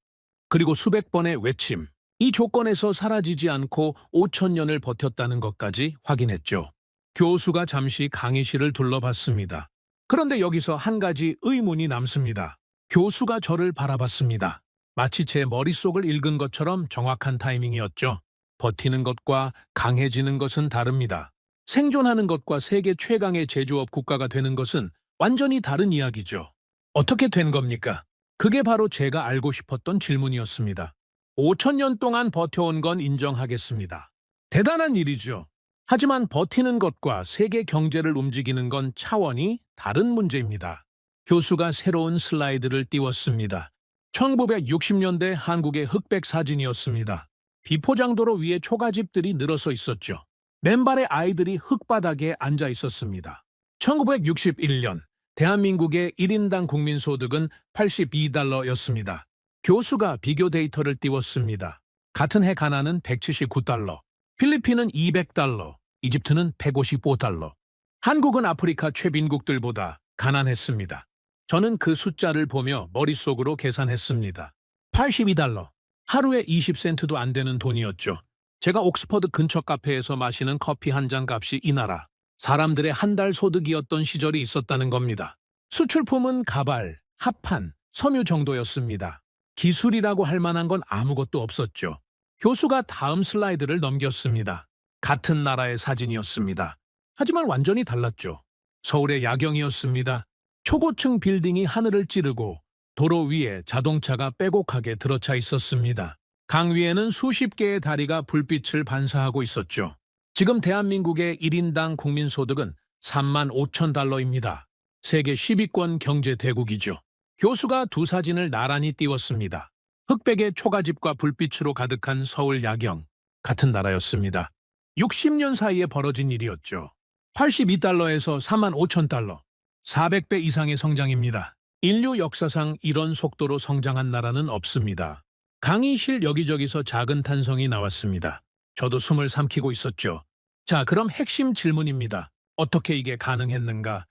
그리고 수백 번의 외침. 이 조건에서 사라지지 않고 5천 년을 버텼다는 것까지 확인했죠. 교수가 잠시 강의실을 둘러봤습니다. 그런데 여기서 한 가지 의문이 남습니다. 교수가 저를 바라봤습니다. 마치 제 머릿속을 읽은 것처럼 정확한 타이밍이었죠. 버티는 것과 강해지는 것은 다릅니다. 생존하는 것과 세계 최강의 제조업 국가가 되는 것은 완전히 다른 이야기죠. 어떻게 된 겁니까? 그게 바로 제가 알고 싶었던 질문이었습니다. 5천 년 동안 버텨온 건 인정하겠습니다. 대단한 일이죠. 하지만 버티는 것과 세계 경제를 움직이는 건 차원이 다른 문제입니다. 교수가 새로운 슬라이드를 띄웠습니다. 1960년대 한국의 흑백 사진이었습니다. 비포장도로 위에 초가집들이 늘어서 있었죠. 맨발의 아이들이 흙바닥에 앉아 있었습니다. 1961년 대한민국의 1인당 국민소득은 $82였습니다. 교수가 비교 데이터를 띄웠습니다. 같은 해 가나는 $179, 필리핀은 $200, 이집트는 $155. 한국은 아프리카 최빈국들보다 가난했습니다. 저는 그 숫자를 보며 머릿속으로 계산했습니다. $82. 하루에 20센트도 안 되는 돈이었죠. 제가 옥스퍼드 근처 카페에서 마시는 커피 한 잔 값이 이 나라 사람들의 한 달 소득이었던 시절이 있었다는 겁니다. 수출품은 가발, 합판, 섬유 정도였습니다. 기술이라고 할 만한 건 아무것도 없었죠. 교수가 다음 슬라이드를 넘겼습니다. 같은 나라의 사진이었습니다. 하지만 완전히 달랐죠. 서울의 야경이었습니다. 초고층 빌딩이 하늘을 찌르고 도로 위에 자동차가 빼곡하게 들어차 있었습니다. 강 위에는 수십 개의 다리가 불빛을 반사하고 있었죠. 지금 대한민국의 1인당 국민소득은 $35,000입니다. 세계 10위권 경제 대국이죠. 교수가 두 사진을 나란히 띄웠습니다. 흑백의 초가집과 불빛으로 가득한 서울 야경, 같은 나라였습니다. 60년 사이에 벌어진 일이었죠. $82에서 $35,000, 400배 이상의 성장입니다. 인류 역사상 이런 속도로 성장한 나라는 없습니다. 강의실 여기저기서 작은 탄성이 나왔습니다. 저도 숨을 삼키고 있었죠. 자, 그럼 핵심 질문입니다. 어떻게 이게 가능했는가?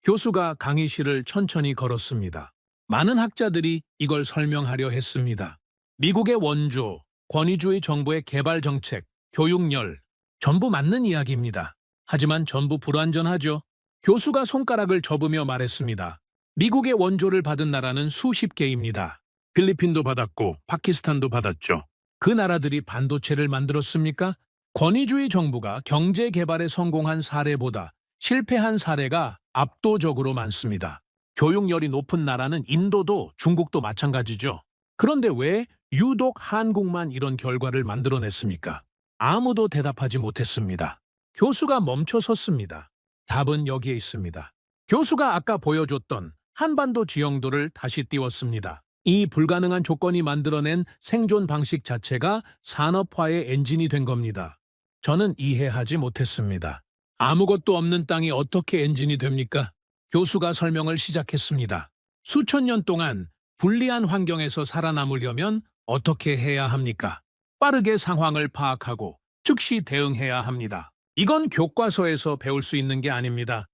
교수가 강의실을 천천히 걸었습니다. 많은 학자들이 이걸 설명하려 했습니다. 미국의 원조, 권위주의 정부의 개발 정책, 교육열, 전부 맞는 이야기입니다. 하지만 전부 불완전하죠. 교수가 손가락을 접으며 말했습니다. 미국의 원조를 받은 나라는 수십 개입니다. 필리핀도 받았고 파키스탄도 받았죠. 그 나라들이 반도체를 만들었습니까? 권위주의 정부가 경제 개발에 성공한 사례보다 실패한 사례가 압도적으로 많습니다. 교육열이 높은 나라는 인도도 중국도 마찬가지죠. 그런데 왜 유독 한국만 이런 결과를 만들어냈습니까? 아무도 대답하지 못했습니다. 교수가 멈춰 섰습니다. 답은 여기에 있습니다. 교수가 아까 보여줬던 한반도 지형도를 다시 띄웠습니다. 이 불가능한 조건이 만들어낸 생존 방식 자체가 산업화의 엔진이 된 겁니다. 저는 이해하지 못했습니다. 아무것도 없는 땅이 어떻게 엔진이 됩니까? 교수가 설명을 시작했습니다. 수천 년 동안 불리한 환경에서 살아남으려면 어떻게 해야 합니까? 빠르게 상황을 파악하고 즉시 대응해야 합니다. 이건 교과서에서 배울 수 있는 게 아닙니다.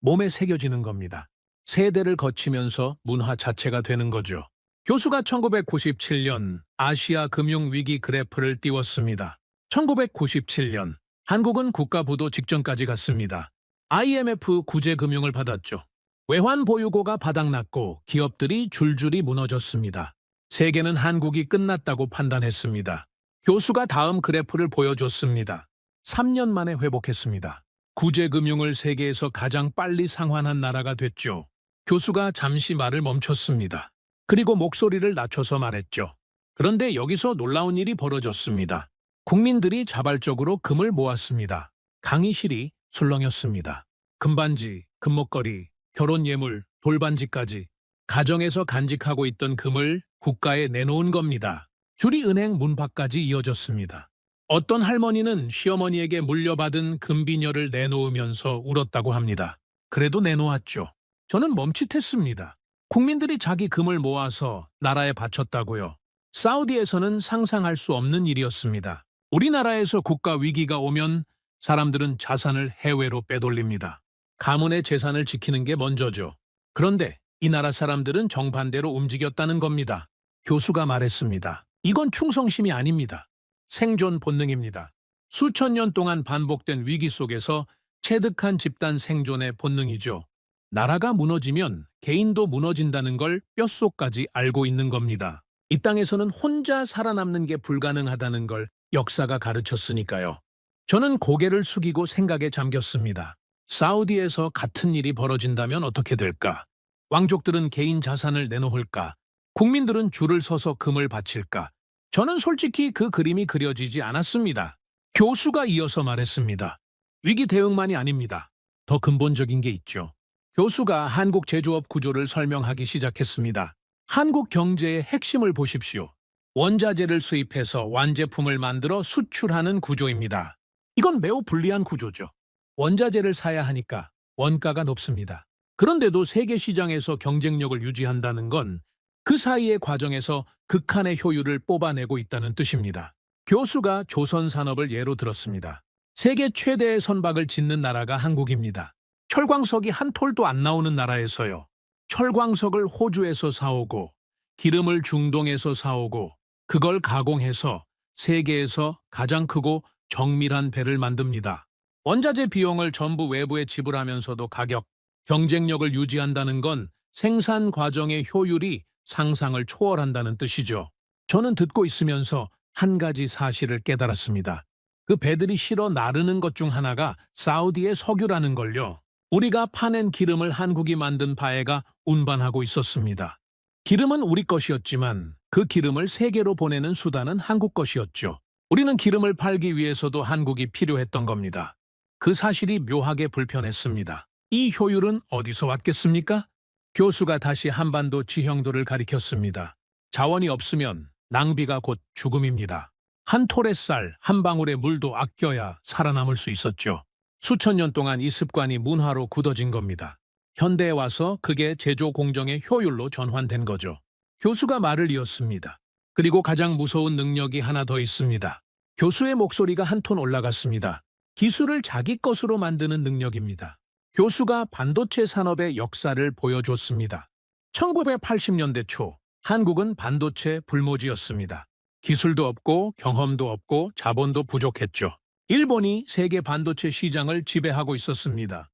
몸에 새겨지는 겁니다. 세대를 거치면서 문화 자체가 되는 거죠. 교수가 1997년 아시아 금융위기 그래프를 띄웠습니다. 1997년 한국은 국가부도 직전까지 갔습니다. IMF 구제금융을 받았죠. 외환 보유고가 바닥났고 기업들이 줄줄이 무너졌습니다. 세계는 한국이 끝났다고 판단했습니다. 교수가 다음 그래프를 보여줬습니다. 3년 만에 회복했습니다. 구제금융을 세계에서 가장 빨리 상환한 나라가 됐죠. 교수가 잠시 말을 멈췄습니다. 그리고 목소리를 낮춰서 말했죠. 그런데 여기서 놀라운 일이 벌어졌습니다. 국민들이 자발적으로 금을 모았습니다. 강의실이 술렁였습니다. 금반지, 금목걸이, 결혼예물, 돌반지까지 가정에서 간직하고 있던 금을 국가에 내놓은 겁니다. 줄이 은행 문 밖까지 이어졌습니다. 어떤 할머니는 시어머니에게 물려받은 금비녀를 내놓으면서 울었다고 합니다. 그래도 내놓았죠. 저는 멈칫했습니다. 국민들이 자기 금을 모아서 나라에 바쳤다고요. 사우디에서는 상상할 수 없는 일이었습니다. 우리나라에서 국가 위기가 오면 사람들은 자산을 해외로 빼돌립니다. 가문의 재산을 지키는 게 먼저죠. 그런데 이 나라 사람들은 정반대로 움직였다는 겁니다. 교수가 말했습니다. 이건 충성심이 아닙니다. 생존 본능입니다. 수천 년 동안 반복된 위기 속에서 체득한 집단 생존의 본능이죠. 나라가 무너지면 개인도 무너진다는 걸 뼛속까지 알고 있는 겁니다. 이 땅에서는 혼자 살아남는 게 불가능하다는 걸 역사가 가르쳤으니까요. 저는 고개를 숙이고 생각에 잠겼습니다. 사우디에서 같은 일이 벌어진다면 어떻게 될까? 왕족들은 개인 자산을 내놓을까? 국민들은 줄을 서서 금을 바칠까? 저는 솔직히 그 그림이 그려지지 않았습니다. 교수가 이어서 말했습니다. 위기 대응만이 아닙니다. 더 근본적인 게 있죠. 교수가 한국 제조업 구조를 설명하기 시작했습니다. 한국 경제의 핵심을 보십시오. 원자재를 수입해서 완제품을 만들어 수출하는 구조입니다. 이건 매우 불리한 구조죠. 원자재를 사야 하니까 원가가 높습니다. 그런데도 세계 시장에서 경쟁력을 유지한다는 건 그 사이의 과정에서 극한의 효율을 뽑아내고 있다는 뜻입니다. 교수가 조선 산업을 예로 들었습니다. 세계 최대의 선박을 짓는 나라가 한국입니다. 철광석이 한 톨도 안 나오는 나라에서요. 철광석을 호주에서 사오고 기름을 중동에서 사오고 그걸 가공해서 세계에서 가장 크고 정밀한 배를 만듭니다. 원자재 비용을 전부 외부에 지불하면서도 가격, 경쟁력을 유지한다는 건 생산 과정의 효율이 상상을 초월한다는 뜻이죠. 저는 듣고 있으면서 한 가지 사실을 깨달았습니다. 그 배들이 실어 나르는 것 중 하나가 사우디의 석유라는 걸요. 우리가 파낸 기름을 한국이 만든 바에가 운반하고 있었습니다. 기름은 우리 것이었지만 그 기름을 세계로 보내는 수단은 한국 것이었죠. 우리는 기름을 팔기 위해서도 한국이 필요했던 겁니다. 그 사실이 묘하게 불편했습니다. 이 효율은 어디서 왔겠습니까? 교수가 다시 한반도 지형도를 가리켰습니다. 자원이 없으면 낭비가 곧 죽음입니다. 한 톨의 쌀, 한 방울의 물도 아껴야 살아남을 수 있었죠. 수천 년 동안 이 습관이 문화로 굳어진 겁니다. 현대에 와서 그게 제조 공정의 효율로 전환된 거죠. 교수가 말을 이었습니다. 그리고 가장 무서운 능력이 하나 더 있습니다. 교수의 목소리가 한 톤 올라갔습니다. 기술을 자기 것으로 만드는 능력입니다. 교수가 반도체 산업의 역사를 보여줬습니다. 1980년대 초 한국은 반도체 불모지였습니다. 기술도 없고 경험도 없고 자본도 부족했죠. 일본이 세계 반도체 시장을 지배하고 있었습니다.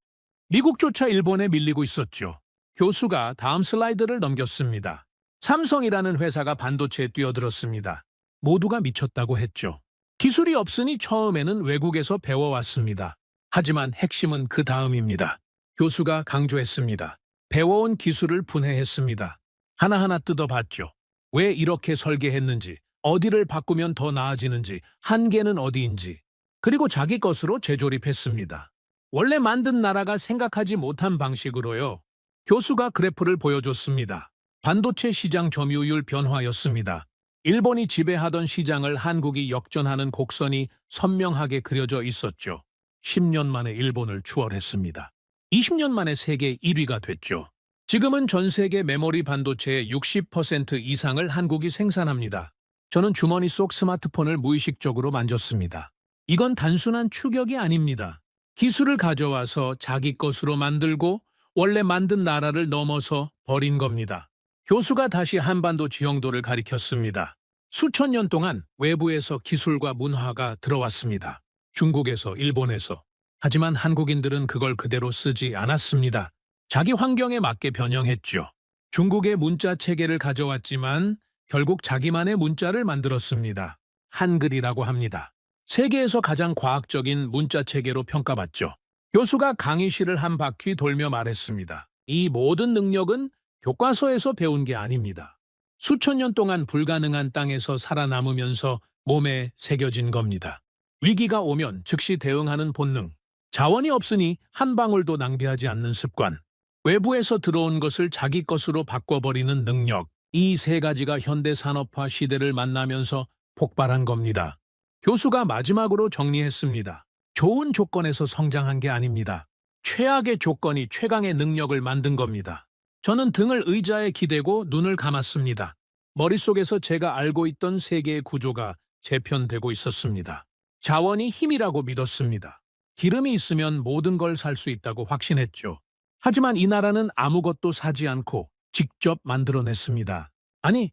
미국조차 일본에 밀리고 있었죠. 교수가 다음 슬라이드를 넘겼습니다. 삼성이라는 회사가 반도체에 뛰어들었습니다. 모두가 미쳤다고 했죠. 기술이 없으니 처음에는 외국에서 배워왔습니다. 하지만 핵심은 그 다음입니다. 교수가 강조했습니다. 배워온 기술을 분해했습니다. 하나하나 뜯어봤죠. 왜 이렇게 설계했는지, 어디를 바꾸면 더 나아지는지, 한계는 어디인지, 그리고 자기 것으로 재조립했습니다. 원래 만든 나라가 생각하지 못한 방식으로요. 교수가 그래프를 보여줬습니다. 반도체 시장 점유율 변화였습니다. 일본이 지배하던 시장을 한국이 역전하는 곡선이 선명하게 그려져 있었죠. 10년 만에 일본을 추월했습니다. 20년 만에 세계 1위가 됐죠. 지금은 전 세계 메모리 반도체의 60% 이상을 한국이 생산합니다. 저는 주머니 속 스마트폰을 무의식적으로 만졌습니다. 이건 단순한 추격이 아닙니다. 기술을 가져와서 자기 것으로 만들고 원래 만든 나라를 넘어서 버린 겁니다. 교수가 다시 한반도 지형도를 가리켰습니다. 수천 년 동안 외부에서 기술과 문화가 들어왔습니다. 중국에서, 일본에서. 하지만 한국인들은 그걸 그대로 쓰지 않았습니다. 자기 환경에 맞게 변형했죠. 중국의 문자 체계를 가져왔지만 결국 자기만의 문자를 만들었습니다. 한글이라고 합니다. 세계에서 가장 과학적인 문자 체계로 평가받죠. 교수가 강의실을 한 바퀴 돌며 말했습니다. 이 모든 능력은 교과서에서 배운 게 아닙니다. 수천 년 동안 불가능한 땅에서 살아남으면서 몸에 새겨진 겁니다. 위기가 오면 즉시 대응하는 본능, 자원이 없으니 한 방울도 낭비하지 않는 습관, 외부에서 들어온 것을 자기 것으로 바꿔버리는 능력, 이 세 가지가 현대 산업화 시대를 만나면서 폭발한 겁니다. 교수가 마지막으로 정리했습니다. 좋은 조건에서 성장한 게 아닙니다. 최악의 조건이 최강의 능력을 만든 겁니다. 저는 등을 의자에 기대고 눈을 감았습니다. 머릿속에서 제가 알고 있던 세계의 구조가 재편되고 있었습니다. 자원이 힘이라고 믿었습니다. 기름이 있으면 모든 걸 살 수 있다고 확신했죠. 하지만 이 나라는 아무것도 사지 않고 직접 만들어냈습니다. 아니,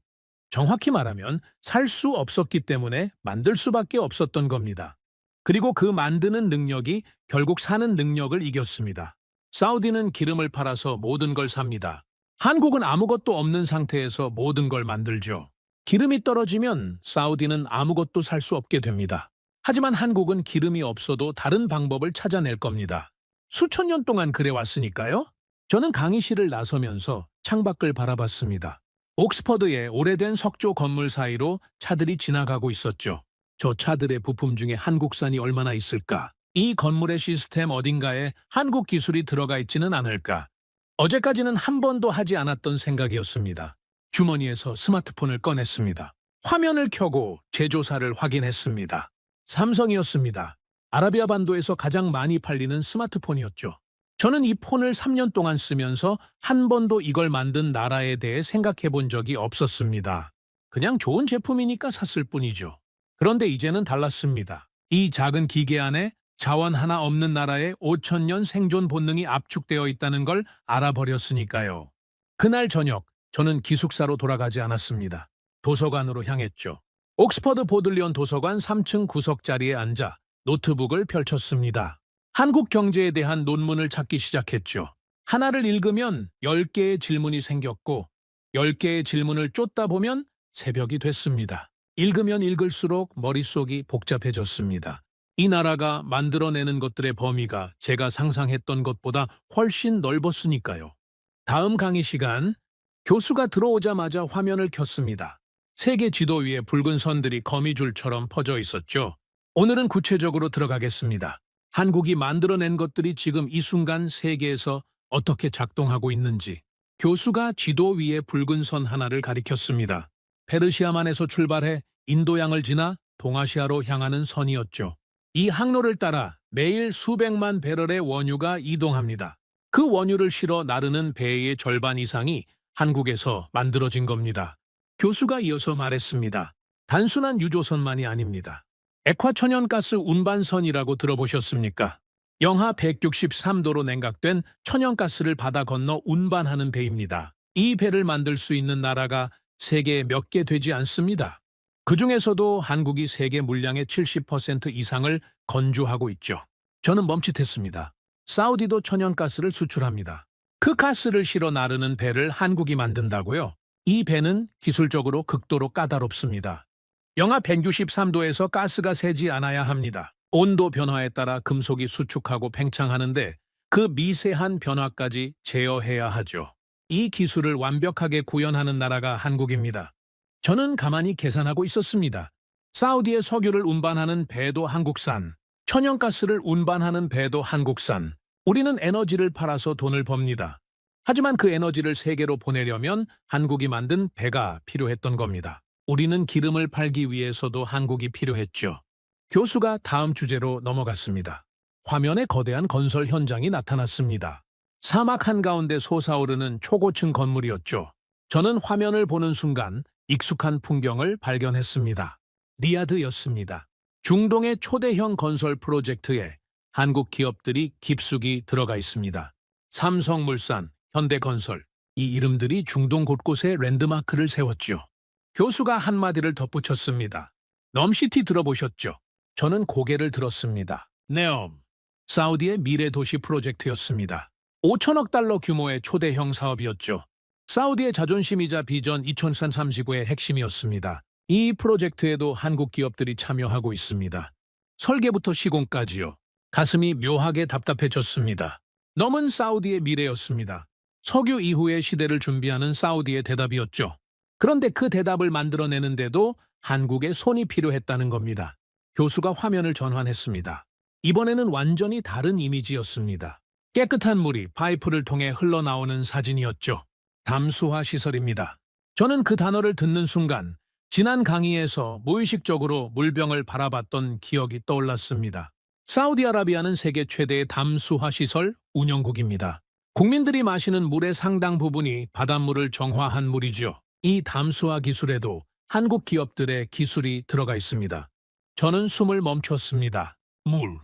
정확히 말하면 살 수 없었기 때문에 만들 수밖에 없었던 겁니다. 그리고 그 만드는 능력이 결국 사는 능력을 이겼습니다. 사우디는 기름을 팔아서 모든 걸 삽니다. 한국은 아무것도 없는 상태에서 모든 걸 만들죠. 기름이 떨어지면 사우디는 아무것도 살 수 없게 됩니다. 하지만 한국은 기름이 없어도 다른 방법을 찾아낼 겁니다. 수천 년 동안 그래왔으니까요. 저는 강의실을 나서면서 창밖을 바라봤습니다. 옥스퍼드의 오래된 석조 건물 사이로 차들이 지나가고 있었죠. 저 차들의 부품 중에 한국산이 얼마나 있을까? 이 건물의 시스템 어딘가에 한국 기술이 들어가 있지는 않을까? 어제까지는 한 번도 하지 않았던 생각이었습니다. 주머니에서 스마트폰을 꺼냈습니다. 화면을 켜고 제조사를 확인했습니다. 삼성이었습니다. 아라비아 반도에서 가장 많이 팔리는 스마트폰이었죠. 저는 이 폰을 3년 동안 쓰면서 한 번도 이걸 만든 나라에 대해 생각해 본 적이 없었습니다. 그냥 좋은 제품이니까 샀을 뿐이죠. 그런데 이제는 달랐습니다. 이 작은 기계 안에 자원 하나 없는 나라의 5,000년 생존 본능이 압축되어 있다는 걸 알아버렸으니까요. 그날 저녁, 저는 기숙사로 돌아가지 않았습니다. 도서관으로 향했죠. 옥스퍼드 보들리온 도서관 3층 구석자리에 앉아 노트북을 펼쳤습니다. 한국 경제에 대한 논문을 찾기 시작했죠. 하나를 읽으면 10개의 질문이 생겼고 10개의 질문을 쫓다 보면 새벽이 됐습니다. 읽으면 읽을수록 머릿속이 복잡해졌습니다. 이 나라가 만들어내는 것들의 범위가 제가 상상했던 것보다 훨씬 넓었으니까요. 다음 강의 시간, 교수가 들어오자마자 화면을 켰습니다. 세계 지도 위에 붉은 선들이 거미줄처럼 퍼져 있었죠. 오늘은 구체적으로 들어가겠습니다. 한국이 만들어낸 것들이 지금 이 순간 세계에서 어떻게 작동하고 있는지. 교수가 지도 위에 붉은 선 하나를 가리켰습니다. 페르시아만에서 출발해 인도양을 지나 동아시아로 향하는 선이었죠. 이 항로를 따라 매일 수백만 배럴의 원유가 이동합니다. 그 원유를 실어 나르는 배의 절반 이상이 한국에서 만들어진 겁니다. 교수가 이어서 말했습니다. 단순한 유조선만이 아닙니다. 액화천연가스 운반선이라고 들어보셨습니까? 영하 163도로 냉각된 천연가스를 바다 건너 운반하는 배입니다. 이 배를 만들 수 있는 나라가 세계에 몇 개 되지 않습니다. 그 중에서도 한국이 세계 물량의 70% 이상을 건조하고 있죠. 저는 멈칫했습니다. 사우디도 천연가스를 수출합니다. 그 가스를 실어 나르는 배를 한국이 만든다고요? 이 배는 기술적으로 극도로 까다롭습니다. 영하 163도에서 가스가 새지 않아야 합니다. 온도 변화에 따라 금속이 수축하고 팽창하는데 그 미세한 변화까지 제어해야 하죠. 이 기술을 완벽하게 구현하는 나라가 한국입니다. 저는 가만히 계산하고 있었습니다. 사우디의 석유를 운반하는 배도 한국산, 천연가스를 운반하는 배도 한국산. 우리는 에너지를 팔아서 돈을 법니다. 하지만 그 에너지를 세계로 보내려면 한국이 만든 배가 필요했던 겁니다. 우리는 기름을 팔기 위해서도 한국이 필요했죠. 교수가 다음 주제로 넘어갔습니다. 화면에 거대한 건설 현장이 나타났습니다. 사막 한가운데 솟아오르는 초고층 건물이었죠. 저는 화면을 보는 순간 익숙한 풍경을 발견했습니다. 리야드였습니다. 중동의 초대형 건설 프로젝트에 한국 기업들이 깊숙이 들어가 있습니다. 삼성물산, 현대건설, 이 이름들이 중동 곳곳에 랜드마크를 세웠죠. 교수가 한마디를 덧붙였습니다. 넘시티 들어보셨죠? 저는 고개를 들었습니다. 네옴. 사우디의 미래 도시 프로젝트였습니다. 5천억 달러 규모의 초대형 사업이었죠. 사우디의 자존심이자 비전 2039의 핵심이었습니다. 이 프로젝트에도 한국 기업들이 참여하고 있습니다. 설계부터 시공까지요. 가슴이 묘하게 답답해졌습니다. 넘은 사우디의 미래였습니다. 석유 이후의 시대를 준비하는 사우디의 대답이었죠. 그런데 그 대답을 만들어내는데도 한국의 손이 필요했다는 겁니다. 교수가 화면을 전환했습니다. 이번에는 완전히 다른 이미지였습니다. 깨끗한 물이 파이프를 통해 흘러나오는 사진이었죠. 담수화 시설입니다. 저는 그 단어를 듣는 순간 지난 강의에서 무의식적으로 물병을 바라봤던 기억이 떠올랐습니다. 사우디아라비아는 세계 최대의 담수화 시설 운영국입니다. 국민들이 마시는 물의 상당 부분이 바닷물을 정화한 물이죠. 이 담수화 기술에도 한국 기업들의 기술이 들어가 있습니다. 저는 숨을 멈췄습니다. 물.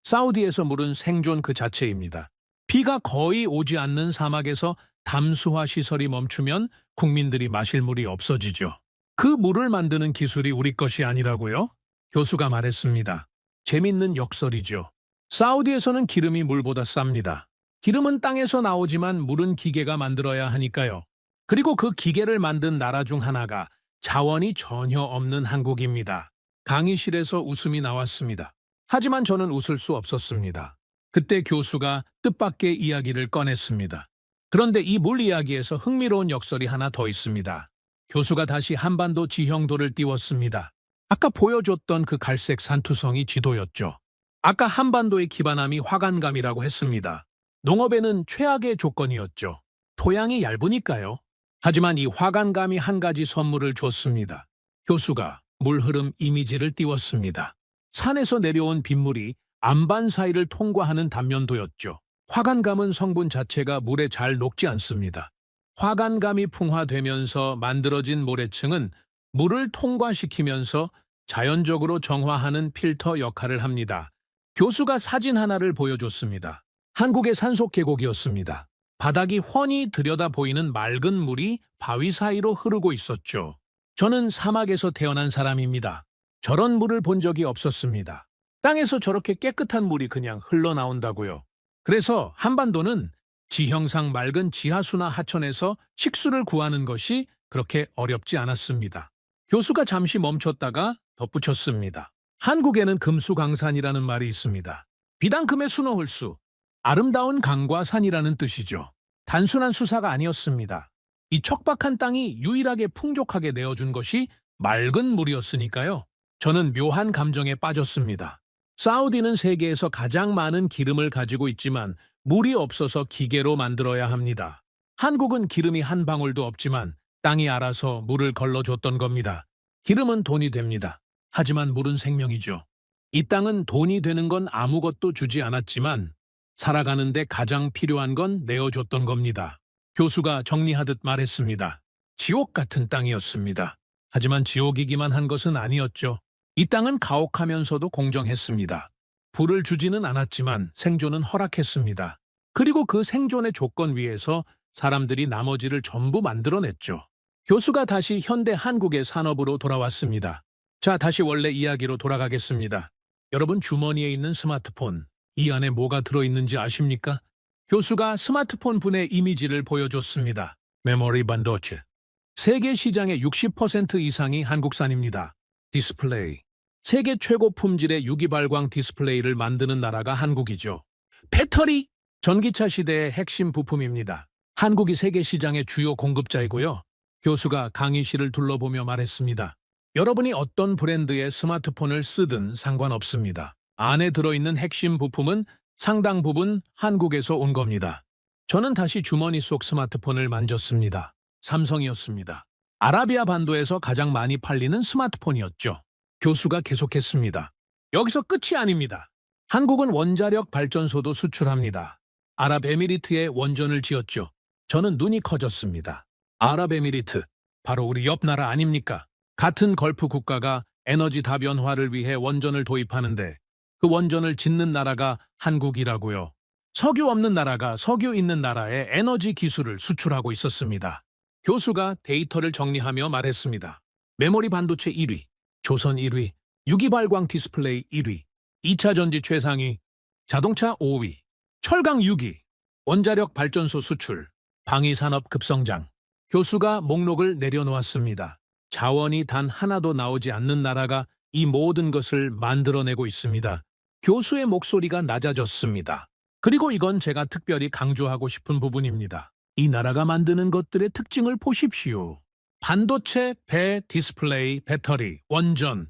사우디에서 물은 생존 그 자체입니다. 비가 거의 오지 않는 사막에서 담수화 시설이 멈추면 국민들이 마실 물이 없어지죠. 그 물을 만드는 기술이 우리 것이 아니라고요? 교수가 말했습니다. 재밌는 역설이죠. 사우디에서는 기름이 물보다 쌉니다. 기름은 땅에서 나오지만 물은 기계가 만들어야 하니까요. 그리고 그 기계를 만든 나라 중 하나가 자원이 전혀 없는 한국입니다. 강의실에서 웃음이 나왔습니다. 하지만 저는 웃을 수 없었습니다. 그때 교수가 뜻밖의 이야기를 꺼냈습니다. 그런데 이 물 이야기에서 흥미로운 역설이 하나 더 있습니다. 교수가 다시 한반도 지형도를 띄웠습니다. 아까 보여줬던 그 갈색 산투성이 지도였죠. 아까 한반도의 기반함이 화간감이라고 했습니다. 농업에는 최악의 조건이었죠. 토양이 얇으니까요. 하지만 이 화간감이 한 가지 선물을 줬습니다. 교수가 물 흐름 이미지를 띄웠습니다. 산에서 내려온 빗물이 안반 사이를 통과하는 단면도였죠. 화간감은 성분 자체가 물에 잘 녹지 않습니다. 화간감이 풍화되면서 만들어진 모래층은 물을 통과시키면서 자연적으로 정화하는 필터 역할을 합니다. 교수가 사진 하나를 보여줬습니다. 한국의 산속 계곡이었습니다. 바닥이 훤히 들여다 보이는 맑은 물이 바위 사이로 흐르고 있었죠. 저는 사막에서 태어난 사람입니다. 저런 물을 본 적이 없었습니다. 땅에서 저렇게 깨끗한 물이 그냥 흘러나온다고요. 그래서 한반도는 지형상 맑은 지하수나 하천에서 식수를 구하는 것이 그렇게 어렵지 않았습니다. 교수가 잠시 멈췄다가 덧붙였습니다. 한국에는 금수강산이라는 말이 있습니다. 비단금의 순호홀수, 아름다운 강과 산이라는 뜻이죠. 단순한 수사가 아니었습니다. 이 척박한 땅이 유일하게 풍족하게 내어준 것이 맑은 물이었으니까요. 저는 묘한 감정에 빠졌습니다. 사우디는 세계에서 가장 많은 기름을 가지고 있지만 물이 없어서 기계로 만들어야 합니다. 한국은 기름이 한 방울도 없지만 땅이 알아서 물을 걸러줬던 겁니다. 기름은 돈이 됩니다. 하지만 물은 생명이죠. 이 땅은 돈이 되는 건 아무것도 주지 않았지만 살아가는데 가장 필요한 건 내어줬던 겁니다. 교수가 정리하듯 말했습니다. 지옥 같은 땅이었습니다. 하지만 지옥이기만 한 것은 아니었죠. 이 땅은 가혹하면서도 공정했습니다. 불을 주지는 않았지만 생존은 허락했습니다. 그리고 그 생존의 조건 위에서 사람들이 나머지를 전부 만들어냈죠. 교수가 다시 현대 한국의 산업으로 돌아왔습니다. 자, 다시 원래 이야기로 돌아가겠습니다. 여러분 주머니에 있는 스마트폰, 이 안에 뭐가 들어있는지 아십니까? 교수가 스마트폰 분의 이미지를 보여줬습니다. 메모리 반도체. 세계 시장의 60% 이상이 한국산입니다. 디스플레이. 세계 최고 품질의 유기발광 디스플레이를 만드는 나라가 한국이죠. 배터리. 전기차 시대의 핵심 부품입니다. 한국이 세계 시장의 주요 공급자이고요. 교수가 강의실을 둘러보며 말했습니다. 여러분이 어떤 브랜드의 스마트폰을 쓰든 상관없습니다. 안에 들어있는 핵심 부품은 상당 부분 한국에서 온 겁니다. 저는 다시 주머니 속 스마트폰을 만졌습니다. 삼성이었습니다. 아라비아 반도에서 가장 많이 팔리는 스마트폰이었죠. 교수가 계속했습니다. 여기서 끝이 아닙니다. 한국은 원자력 발전소도 수출합니다. 아랍에미리트에 원전을 지었죠. 저는 눈이 커졌습니다. 아랍에미리트, 바로 우리 옆 나라 아닙니까? 같은 걸프 국가가 에너지 다변화를 위해 원전을 도입하는데 그 원전을 짓는 나라가 한국이라고요. 석유 없는 나라가 석유 있는 나라에 에너지 기술을 수출하고 있었습니다. 교수가 데이터를 정리하며 말했습니다. 메모리 반도체 1위, 조선 1위, 유기발광 디스플레이 1위, 2차 전지 최상위, 자동차 5위, 철강 6위, 원자력 발전소 수출, 방위산업 급성장. 교수가 목록을 내려놓았습니다. 자원이 단 하나도 나오지 않는 나라가 이 모든 것을 만들어내고 있습니다. 교수의 목소리가 낮아졌습니다. 그리고 이건 제가 특별히 강조하고 싶은 부분입니다. 이 나라가 만드는 것들의 특징을 보십시오. 반도체, 배, 디스플레이, 배터리, 원전,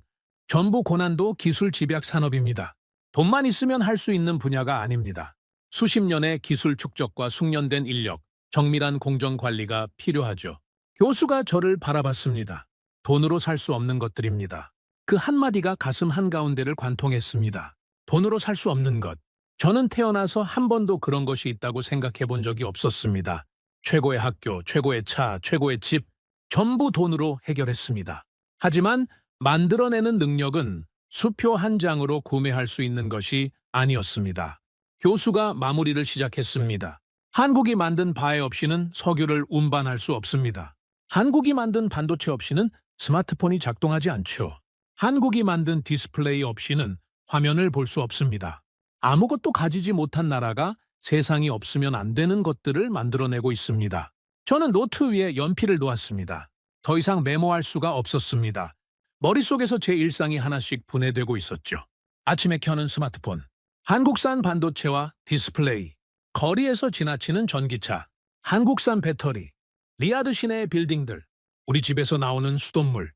전부 고난도 기술 집약 산업입니다. 돈만 있으면 할 수 있는 분야가 아닙니다. 수십 년의 기술 축적과 숙련된 인력, 정밀한 공정 관리가 필요하죠. 교수가 저를 바라봤습니다. 돈으로 살 수 없는 것들입니다. 그 한마디가 가슴 한가운데를 관통했습니다. 돈으로 살 수 없는 것. 저는 태어나서 한 번도 그런 것이 있다고 생각해 본 적이 없었습니다. 최고의 학교, 최고의 차, 최고의 집, 전부 돈으로 해결했습니다. 하지만 만들어내는 능력은 수표 한 장으로 구매할 수 있는 것이 아니었습니다. 교수가 마무리를 시작했습니다. 한국이 만든 바에 없이는 석유를 운반할 수 없습니다. 한국이 만든 반도체 없이는 스마트폰이 작동하지 않죠. 한국이 만든 디스플레이 없이는 화면을 볼 수 없습니다. 아무것도 가지지 못한 나라가 세상이 없으면 안 되는 것들을 만들어내고 있습니다. 저는 노트 위에 연필을 놓았습니다. 더 이상 메모할 수가 없었습니다. 머릿속에서 제 일상이 하나씩 분해되고 있었죠. 아침에 켜는 스마트폰, 한국산 반도체와 디스플레이, 거리에서 지나치는 전기차, 한국산 배터리, 리야드 시내의 빌딩들, 우리 집에서 나오는 수돗물,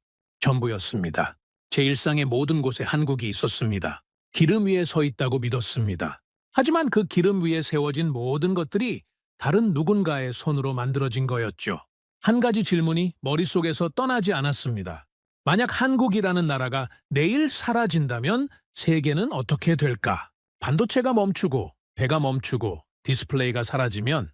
전부였습니다. 제 일상의 모든 곳에 한국이 있었습니다. 기름 위에 서 있다고 믿었습니다. 하지만 그 기름 위에 세워진 모든 것들이 다른 누군가의 손으로 만들어진 거였죠. 한 가지 질문이 머릿속에서 떠나지 않았습니다. 만약 한국이라는 나라가 내일 사라진다면 세계는 어떻게 될까? 반도체가 멈추고 배가 멈추고 디스플레이가 사라지면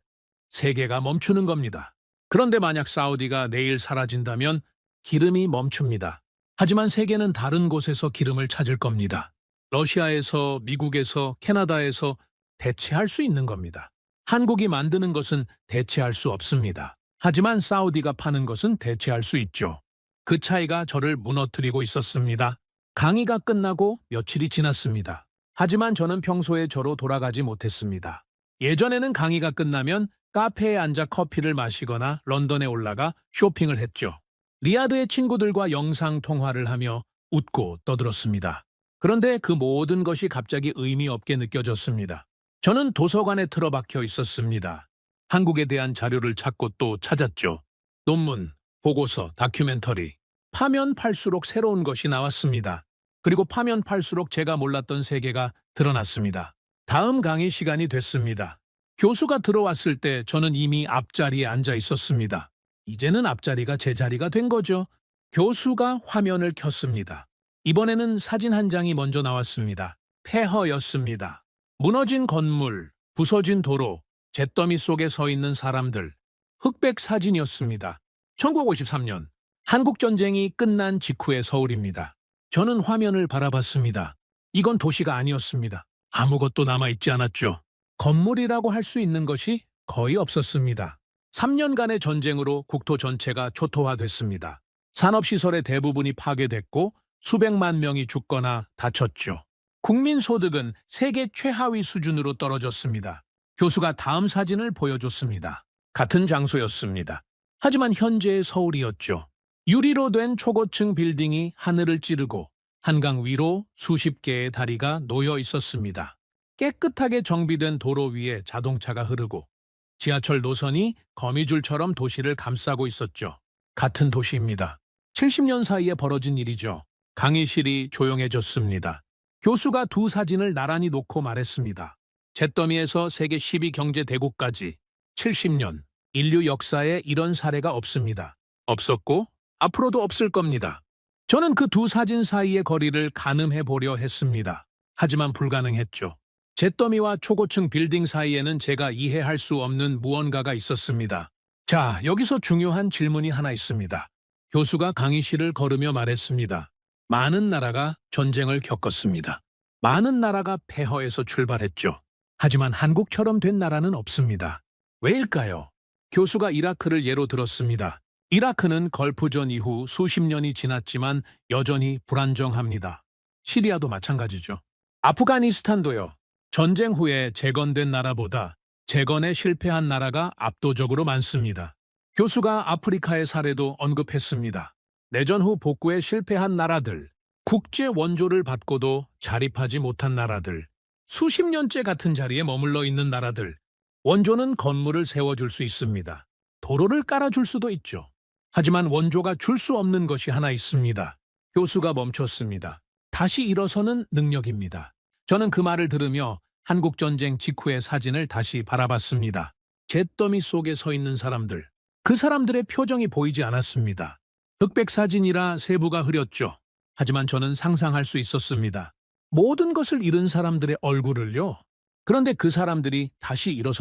세계가 멈추는 겁니다. 그런데 만약 사우디가 내일 사라진다면 기름이 멈춥니다. 하지만 세계는 다른 곳에서 기름을 찾을 겁니다. 러시아에서, 미국에서, 캐나다에서 대체할 수 있는 겁니다. 한국이 만드는 것은 대체할 수 없습니다. 하지만 사우디가 파는 것은 대체할 수 있죠. 그 차이가 저를 무너뜨리고 있었습니다. 강의가 끝나고 며칠이 지났습니다. 하지만 저는 평소에 저로 돌아가지 못했습니다. 예전에는 강의가 끝나면 카페에 앉아 커피를 마시거나 런던에 올라가 쇼핑을 했죠. 리야드의 친구들과 영상 통화를 하며 웃고 떠들었습니다. 그런데 그 모든 것이 갑자기 의미 없게 느껴졌습니다. 저는 도서관에 틀어박혀 있었습니다. 한국에 대한 자료를 찾고 또 찾았죠. 논문, 보고서, 다큐멘터리. 파면 팔수록 새로운 것이 나왔습니다. 그리고 파면 팔수록 제가 몰랐던 세계가 드러났습니다. 다음 강의 시간이 됐습니다. 교수가 들어왔을 때 저는 이미 앞자리에 앉아 있었습니다. 이제는 앞자리가 제 자리가 된 거죠. 교수가 화면을 켰습니다. 이번에는 사진 한 장이 먼저 나왔습니다. 폐허였습니다. 무너진 건물, 부서진 도로, 잿더미 속에 서 있는 사람들, 흑백 사진이었습니다. 1953년, 한국전쟁이 끝난 직후의 서울입니다. 저는 화면을 바라봤습니다. 이건 도시가 아니었습니다. 아무것도 남아있지 않았죠. 건물이라고 할 수 있는 것이 거의 없었습니다. 3년간의 전쟁으로 국토 전체가 초토화됐습니다. 산업시설의 대부분이 파괴됐고 수백만 명이 죽거나 다쳤죠. 국민소득은 세계 최하위 수준으로 떨어졌습니다. 교수가 다음 사진을 보여줬습니다. 같은 장소였습니다. 하지만 현재의 서울이었죠. 유리로 된 초고층 빌딩이 하늘을 찌르고 한강 위로 수십 개의 다리가 놓여 있었습니다. 깨끗하게 정비된 도로 위에 자동차가 흐르고 지하철 노선이 거미줄처럼 도시를 감싸고 있었죠. 같은 도시입니다. 70년 사이에 벌어진 일이죠. 강의실이 조용해졌습니다. 교수가 두 사진을 나란히 놓고 말했습니다. 잿더미에서 세계 10위 경제 대국까지 70년, 인류 역사에 이런 사례가 없습니다. 없었고 앞으로도 없을 겁니다. 저는 그 두 사진 사이의 거리를 가늠해 보려 했습니다. 하지만 불가능했죠. 잿더미와 초고층 빌딩 사이에는 제가 이해할 수 없는 무언가가 있었습니다. 자, 여기서 중요한 질문이 하나 있습니다. 교수가 강의실을 걸으며 말했습니다. 많은 나라가 전쟁을 겪었습니다. 많은 나라가 폐허에서 출발했죠. 하지만 한국처럼 된 나라는 없습니다. 왜일까요? 교수가 이라크를 예로 들었습니다. 이라크는 걸프전 이후 수십 년이 지났지만 여전히 불안정합니다. 시리아도 마찬가지죠. 아프가니스탄도요. 전쟁 후에 재건된 나라보다 재건에 실패한 나라가 압도적으로 많습니다. 교수가 아프리카의 사례도 언급했습니다. 내전 후 복구에 실패한 나라들, 국제 원조를 받고도 자립하지 못한 나라들, 수십 년째 같은 자리에 머물러 있는 나라들, 원조는 건물을 세워줄 수 있습니다. 도로를 깔아줄 수도 있죠. 하지만 원조가 줄 수 없는 것이 하나 있습니다. 교수가 멈췄습니다. 다시 일어서는 능력입니다. 저는 그 말을 들으며 한국전쟁 직후의 사진을 다시 바라봤습니다. 잿더미 속에 서 있는 사람들, 그 사람들의 표정이 보이지 않았습니다. 흑백 사진이라 세부가 흐렸죠. 하지만 저는 상상할 수 있었습니다. 모든 것을 잃은 사람들의 얼굴을요. 그런데 그 사람들이 다시 일어서